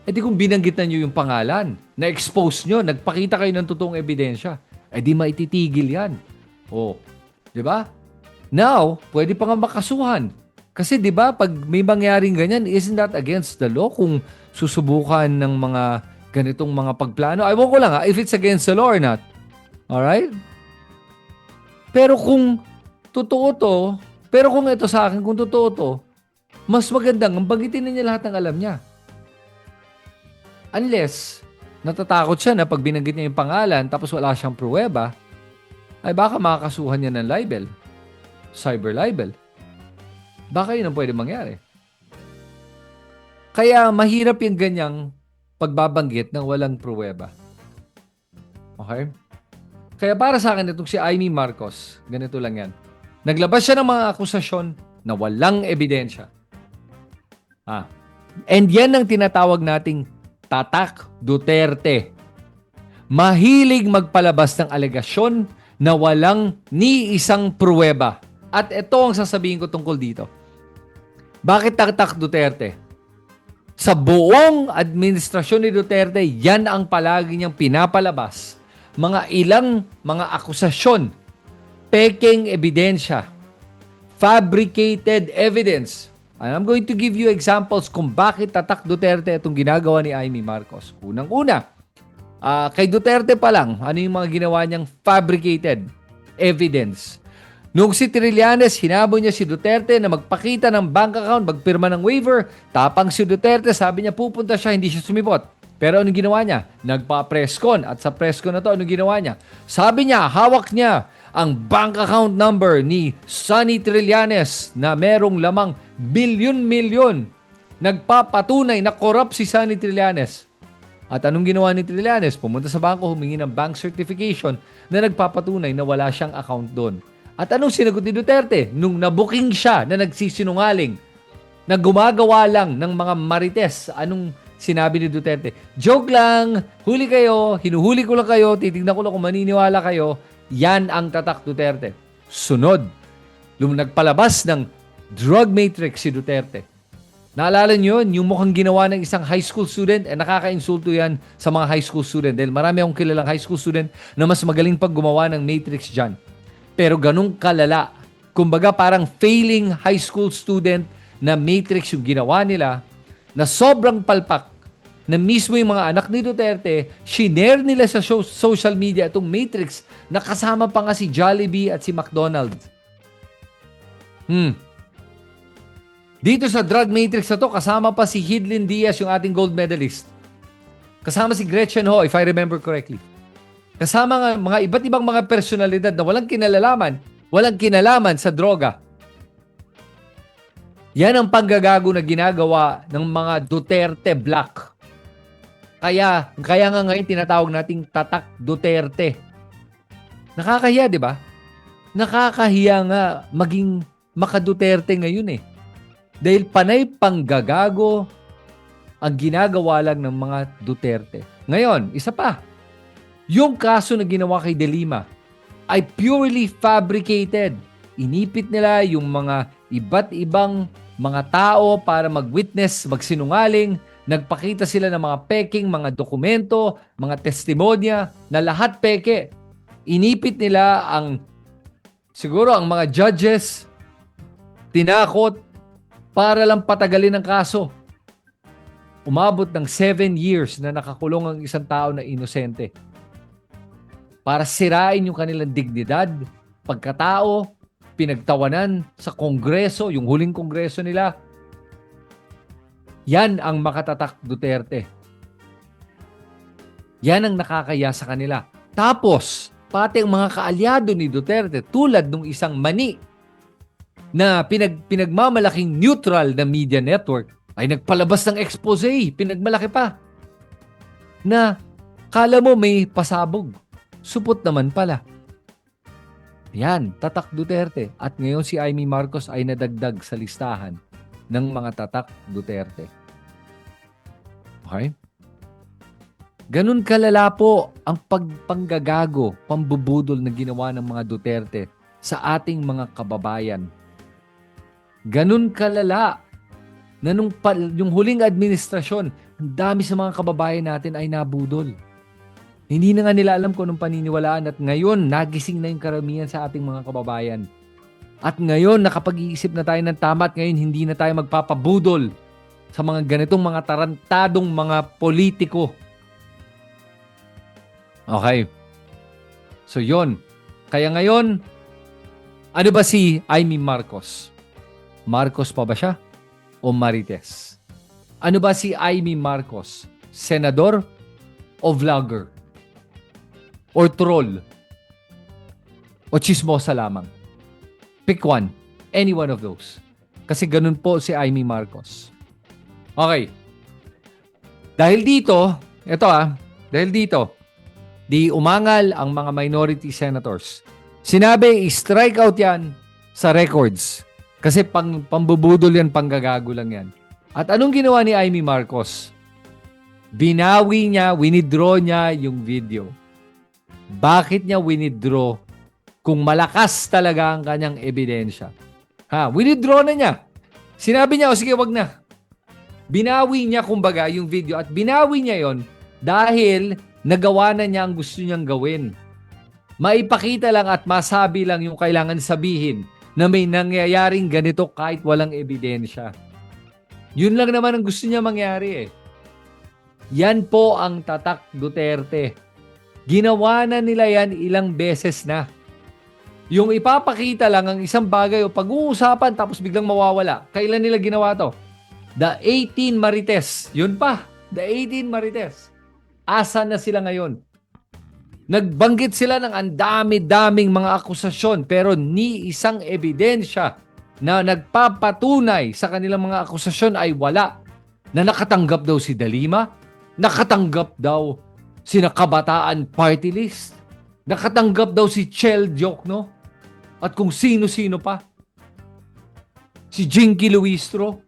Speaker 23: di kung binanggitan nyo yung pangalan, na-expose nyo, nagpakita kayo ng totoong ebidensya, di maititigil yan. Di ba? Now, pwede pa nga makasuhan. Kasi di ba, pag may mangyaring ganyan, isn't that against the law kung susubukan ng mga ganitong mga pagplano? Ewan ko lang if it's against the law or not. Alright? Pero kung totoo to, kung ito sa akin, kung totoo to, mas magandang bagitin na niya lahat ng alam niya. Unless, natatakot siya na pag binanggit niya yung pangalan tapos wala siyang pruweba, ay baka makakasuhan niya ng libel. Cyber libel. Baka yun ang pwede mangyari. Kaya mahirap yung ganyang pagbabanggit ng walang pruweba. Okay? Kaya para sa akin itong si Amy Marcos, ganito lang yan. Naglabas siya ng mga akusasyon na walang ebidensya. And yan ang tinatawag nating Tatak Duterte. Mahilig magpalabas ng alegasyon na walang ni isang pruweba. At ito ang sasabihin ko tungkol dito. Bakit Tatak Duterte? Sa buong administrasyon ni Duterte, yan ang palagi niyang pinapalabas. Ilang mga akusasyon, peking ebidensya, fabricated evidence. And I'm going to give you examples kung bakit Tatak Duterte itong ginagawa ni Amy Marcos. Unang-una, kay Duterte pa lang, ano yung mga ginawa niyang fabricated evidence? Nung si Trillanes, hinabol niya si Duterte na magpakita ng bank account, magpirma ng waiver. Tapang si Duterte, sabi niya pupunta siya, hindi siya sumipot. Pero anong ginawa niya? Nagpa-presscon. At sa presscon na to, anong ginawa niya? Sabi niya, hawak niya ang bank account number ni Sonny Trillanes na merong lamang milyon-milyon. Nagpapatunay na corrupt si Sonny Trillanes. At anong ginawa ni Trillanes? Pumunta sa bangko, humingi ng bank certification na nagpapatunay na wala siyang account doon. At anong sinagot ni Duterte? Nung nabuking siya na nagsisinungaling, na gumagawa lang ng mga marites, anong sinabi ni Duterte? Joke lang, huli kayo, hinuhuli ko lang kayo, titignan ko lang kung maniniwala kayo. Yan ang Tatak Duterte. Sunod, nagpalabas ng Drug matrix si Duterte. Naalala nyo yun, yung mukhang ginawa ng isang high school student, nakaka-insulto yan sa mga high school student dahil marami akong kilalang high school student na mas magaling pag gumawa ng matrix dyan. Pero ganun kalala. Kumbaga parang failing high school student na matrix yung ginawa nila na sobrang palpak na mismo yung mga anak ni Duterte, shinare nila sa social media itong matrix na kasama pa nga si Jollibee at si McDonald's. Dito sa drug matrix na to, kasama pa si Hidlin Diaz, yung ating gold medalist. Kasama si Gretchen Ho, if I remember correctly. Kasama nga mga iba't ibang mga personalidad na walang kinalaman sa droga. Yan ang panggagago na ginagawa ng mga Duterte Black. Kaya nga ngayon tinatawag nating Tatak Duterte. Nakakahiya, di ba? Nakakahiya nga maging maka-Duterte ngayon eh. Dahil panay panggagago ang ginagawa lang ng mga Duterte. Ngayon, isa pa. Yung kaso na ginawa kay De Lima ay purely fabricated. Inipit nila yung mga iba't ibang mga tao para mag-witness, magsinungaling. Nagpakita sila ng mga peking, mga dokumento, mga testimonya na lahat peke. Inipit nila siguro ang mga judges, tinakot, para lang patagalin ang kaso. Umabot ng 7 years na nakakulong ang isang tao na inosente. Para sirain yung kanilang dignidad, pagkatao, pinagtawanan sa Kongreso, yung huling Kongreso nila. Yan ang makatatak Duterte. Yan ang nakakaya sa kanila. Tapos, pati ang mga kaalyado ni Duterte, tulad ng isang mani na pinagmamalaking neutral na media network, ay nagpalabas ng expose, pinagmalaki pa. Na kala mo may pasabog. Supot naman pala. Yan, Tatak Duterte. At ngayon si Amy Marcos ay nadagdag sa listahan ng mga Tatak Duterte. Okay? Ganun kalala po ang pagpanggagago, pambubudol na ginawa ng mga Duterte sa ating mga kababayan. Ganun kalala na yung huling administrasyon, ang dami sa mga kababayan natin ay nabudol. Hindi na nga nila alam kung anong paniniwalaan at ngayon, nagising na yung karamihan sa ating mga kababayan. At ngayon, nakapag-iisip na tayo ng tama at ngayon, hindi na tayo magpapabudol sa mga ganitong mga tarantadong mga politiko. Okay. So, yon. Kaya ngayon, ano ba si Amy Marcos? Marcos pa ba siya? O Marites? Ano ba si Amy Marcos? Senador o vlogger? Or troll? O chismosa lamang? Pick one. Any one of those. Kasi ganun po si Amy Marcos. Okay. Dahil dito, di umangal ang mga minority senators. Sinabi, i-strike out yan sa records. Kasi pambubudol yan, panggagago lang yan. At anong ginawa ni Amy Marcos? Binawi niya, winidraw niya yung video. Bakit niya winidraw kung malakas talaga ang kanyang ebidensya? Winidraw na niya. Sinabi niya, sige, wag na. Binawi niya kumbaga yung video at binawi niya yon dahil nagawa na niya ang gusto niyang gawin. Maipakita lang at masabi lang yung kailangan sabihin na may nangyayaring ganito kahit walang ebidensya. Yun lang naman ang gusto niya mangyari eh. Yan po ang Tatak Duterte. Ginawa na nila yan ilang beses na. Yung ipapakita lang ang isang bagay o pag-uusapan tapos biglang mawawala. Kailan nila ginawa to? The 18 Marites. Yun pa. The 18 Marites. Asa na sila ngayon? Nagbanggit sila ng ang dami-daming mga akusasyon pero ni isang ebidensya na nagpapatunay sa kanilang mga akusasyon ay wala. Na nakatanggap daw si De Lima, nakatanggap daw si Kabataan Party List, nakatanggap daw si Chel Diokno, at kung sino-sino pa. Si Jinky Luistro.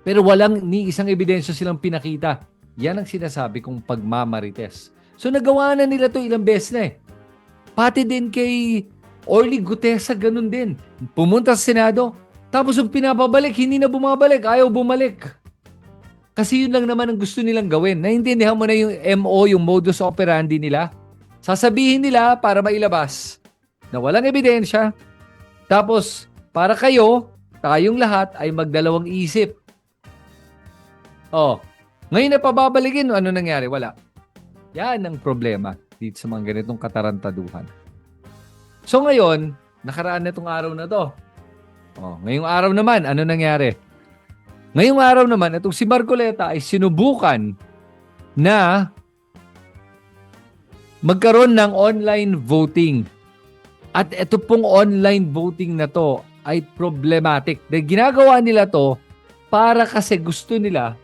Speaker 23: Pero walang ni isang ebidensya silang pinakita. Yan ang sinasabi kong pagmamarites. So nagawa na nila to ilang beses na eh. Pati din kay Orly Gutesa ganun din. Pumunta sa Senado, tapos yung pinapabalik, hindi na bumabalik, ayaw bumalik. Kasi yun lang naman ang gusto nilang gawin. Naintindihan mo na yung MO, yung modus operandi nila. Sasabihin nila para mailabas na walang ebidensya. Tapos, para kayo, tayong lahat ay magdalawang isip. Ngayon na pababalikin, ano nangyari? Wala. Yan ang problema dito sa mga ganitong katarantaduhan. So ngayon, nakaraan na itong araw na to. Ngayong araw naman, ano nangyari? Ngayong araw naman, itong si Marcoleta ay sinubukan na magkaroon ng online voting. At ito pong online voting na to ay problematic. Dahil ginagawa nila to para kasi gusto nila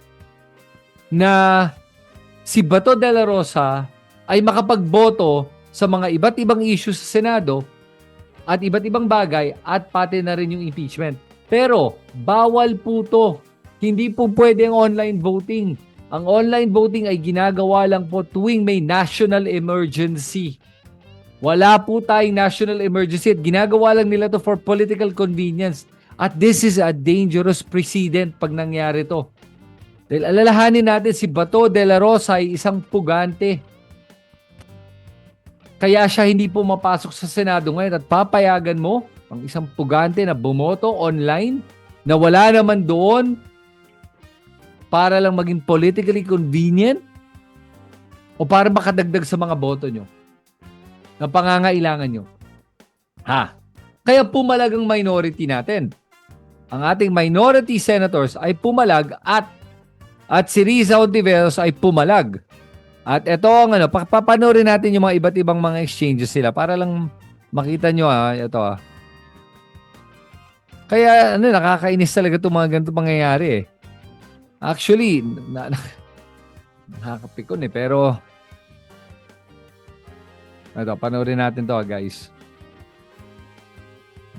Speaker 23: na si Bato de la Rosa ay makapagboto sa mga iba't ibang issue sa Senado at iba't ibang bagay at pati na rin yung impeachment. Pero bawal po to. Hindi po pwede ang online voting. Ang online voting ay ginagawa lang po tuwing may national emergency. Wala po tayong national emergency at ginagawa lang nila to for political convenience. At this is a dangerous precedent pag nangyari to. Dahil alalahanin natin si Bato de la Rosa ay isang pugante. Kaya siya hindi po mapasok sa Senado ngayon at papayagan mo ang isang pugante na bumoto online na wala naman doon para lang maging politically convenient o para makadagdag sa mga boto nyo na pangangailangan nyo. Kaya pumalag ang minority natin. Ang ating minority senators ay pumalag at si Riza Ontiveros ay pumalag. At ito ang papanorin natin yung mga iba't ibang mga exchanges sila para lang makita nyo ito Kaya nakakainis talaga itong mga ganito pangyayari Actually, nakakapikon pero ito, panoorin natin to guys.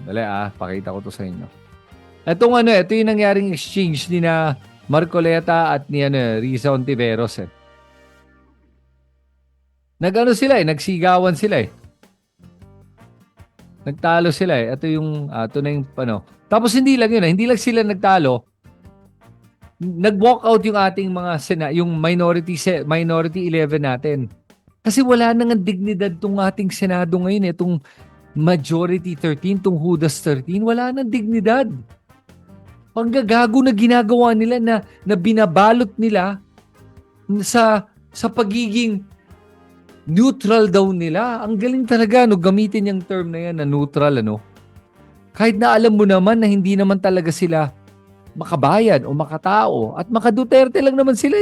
Speaker 23: Dali pakita ko to sa inyo. Ito yung nangyaring exchange ni na Marcoleta at ni Riza Ontiveros nagsigawan sila Nagtalo sila Ito yung ito na yung Tapos hindi lang sila nagtalo. Nag-walk out yung ating mga yung minority 11 natin. Kasi wala nang dignidad tong ating Senado ngayon itong majority 13, tong Judas 13, wala nang dignidad. Panggagago na ginagawa nila na binabalot nila sa pagiging neutral daw nila. Ang galing talaga gamitin yung term na yan na neutral Kahit na alam mo naman na hindi naman talaga sila makabayan o makatao at maka-Duterte lang naman sila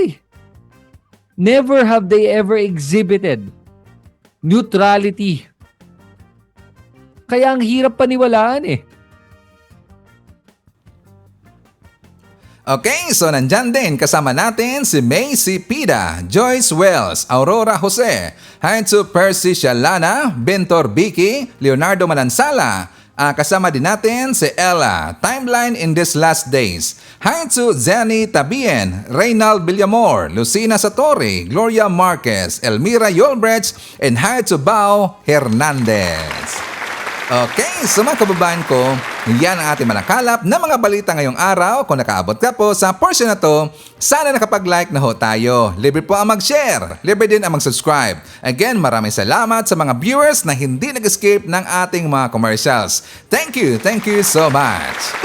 Speaker 23: Never have they ever exhibited neutrality. Kaya ang hirap paniwalaan
Speaker 1: Okay, so nandyan din kasama natin si Macy Pida, Joyce Wells, Aurora Jose, hi to Percy Shalana, Bentor Vicky, Leonardo Manansala, kasama din natin si Ella, Timeline in these last days. Hi to Zenny Tabien, Reynald Villamor, Lucina Satori, Gloria Marquez, Elmira Yolbrecht, and hi to Bao Hernandez. Okay, so mga kababayan ko, yan ang ating manakalap na mga balita ngayong araw. Kung nakaabot ka po sa portion na to, sana nakapag-like na ho tayo. Libre po ang mag-share. Libre din ang mag-subscribe. Again, maraming salamat sa mga viewers na hindi nag-skip ng ating mga commercials. Thank you so much.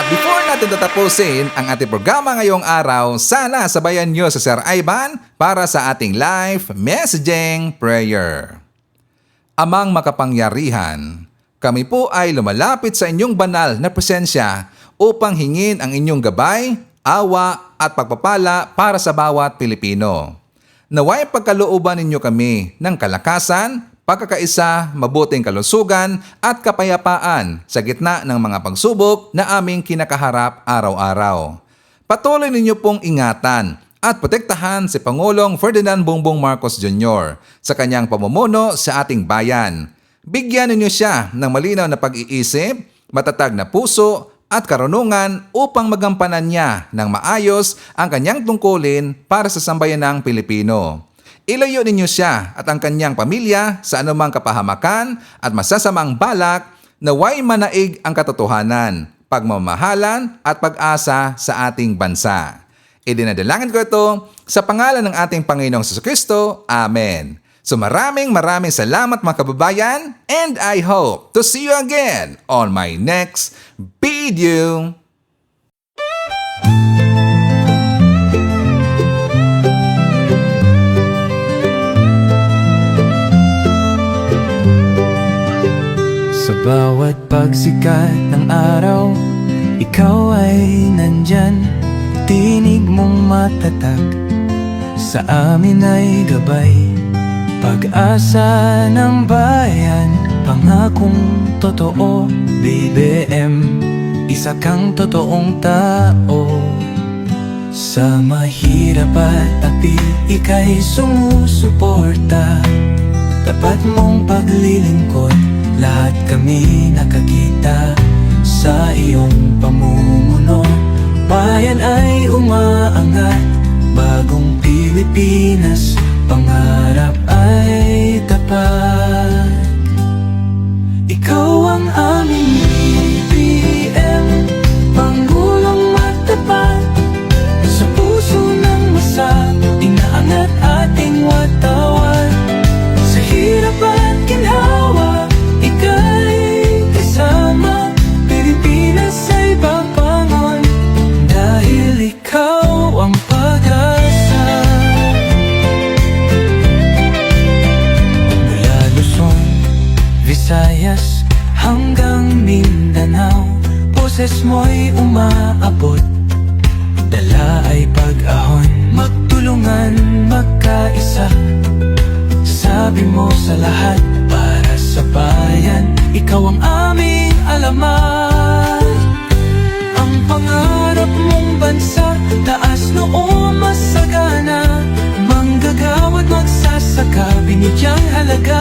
Speaker 1: At before natin tatapusin ang ating programa ngayong araw, sana sabayan nyo sa Sir Ivan para sa ating live messaging prayer. Amang makapangyarihan, kami po ay lumalapit sa inyong banal na presensya upang hingin ang inyong gabay, awa at pagpapala para sa bawat Pilipino. Naway pagkalooban ninyo kami ng kalakasan, pagkakaisa, mabuting kalusugan at kapayapaan sa gitna ng mga pagsubok na aming kinakaharap araw-araw. Patuloy ninyo pong ingatan at protektahan si Pangulong Ferdinand Bongbong Marcos Jr. sa kanyang pamumuno sa ating bayan. Bigyan ninyo siya ng malinaw na pag-iisip, matatag na puso at karunungan upang magampanan niya ng maayos ang kanyang tungkulin para sa sambayanang Pilipino. Ilayo ninyo siya at ang kanyang pamilya sa anumang kapahamakan at masasamang balak na way manaig ang katotohanan, pagmamahalan at pag-asa sa ating bansa. Idinadalangin ko ito sa pangalan ng ating Panginoong Jesucristo. Amen. So maraming salamat mga kababayan, and I hope to see you again on my next video.
Speaker 2: Sa bawat pagsikat ng araw, ikaw ay nandyan. Tinig mong matatag, sa amin ay gabay. Pag-asa ng bayan, pangakong totoo. BBM, isa kang totoong tao. Sa mahirap at api, ika'y sumusuporta. Tapat mong paglilingkod, lahat kami nakakita sa iyong pamumuno. Bayan ay umaangat, bagong Pilipinas, pangarap ay tapat. Ikaw ang aming BBM, Pangulong matapat. Sa puso ng masa, inaangat ating watawan. Sa hirap at ginhawa, ika'y kasama. Pilipinas ay babangon, dahil ikaw ang pag-asa. Mula Luzon, Visayas hanggang Mindanao, boses mo'y umaabot, dala ay pag-ahon. Magtulungan, magkaisa, sabi mo sa lahat, para sa bayan, ikaw ang aming alamat. Ang pangarap mong bansa, taas noo masagana, manggagawa't magsasaka, binigyang halaga.